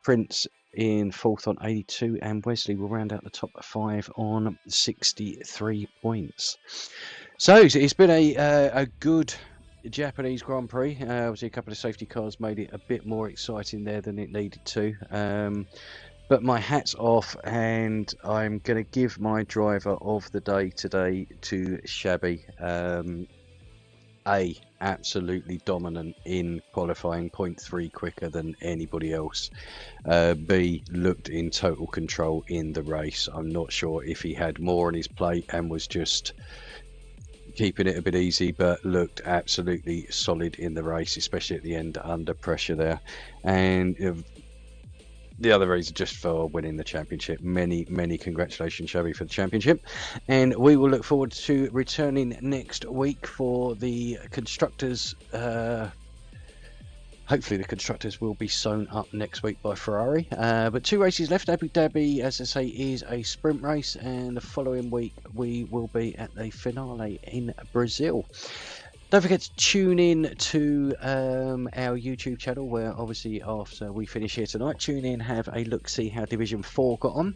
Prince in fourth on 82, and Wesley will round out the top 5 on 63 points. So it's been a good Japanese Grand Prix. Obviously a couple of safety cars made it a bit more exciting there than it needed to. But my hat's off, and I'm going to give my driver of the day today to Shabby. A, absolutely dominant in qualifying, 0.3 quicker than anybody else. B, looked in total control in the race. I'm not sure if he had more on his plate and was just keeping it a bit easy, but looked absolutely solid in the race, especially at the end under pressure there. And the other reason just for winning the championship. Many, many congratulations, Shabby, for the championship. And we will look forward to returning next week for the constructors. Hopefully the constructors will be sewn up next week by Ferrari. But 2 races left. Abu Dhabi, as I say, is a sprint race. And the following week we will be at the finale in Brazil. Don't forget to tune in to our YouTube channel, where obviously after we finish here tonight, tune in, have a look, see how Division 4 got on.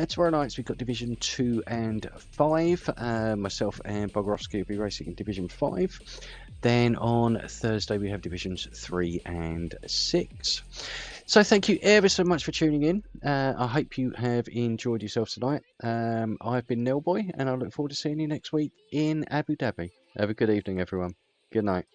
Tomorrow night we've got Division 2 and 5. Myself and Bogorowski will be racing in Division 5. Then on Thursday we have Divisions 3 and 6. So thank you ever so much for tuning in. I hope you have enjoyed yourself tonight. I've been Nellboy, and I look forward to seeing you next week in Abu Dhabi. Have a good evening, everyone. Good night.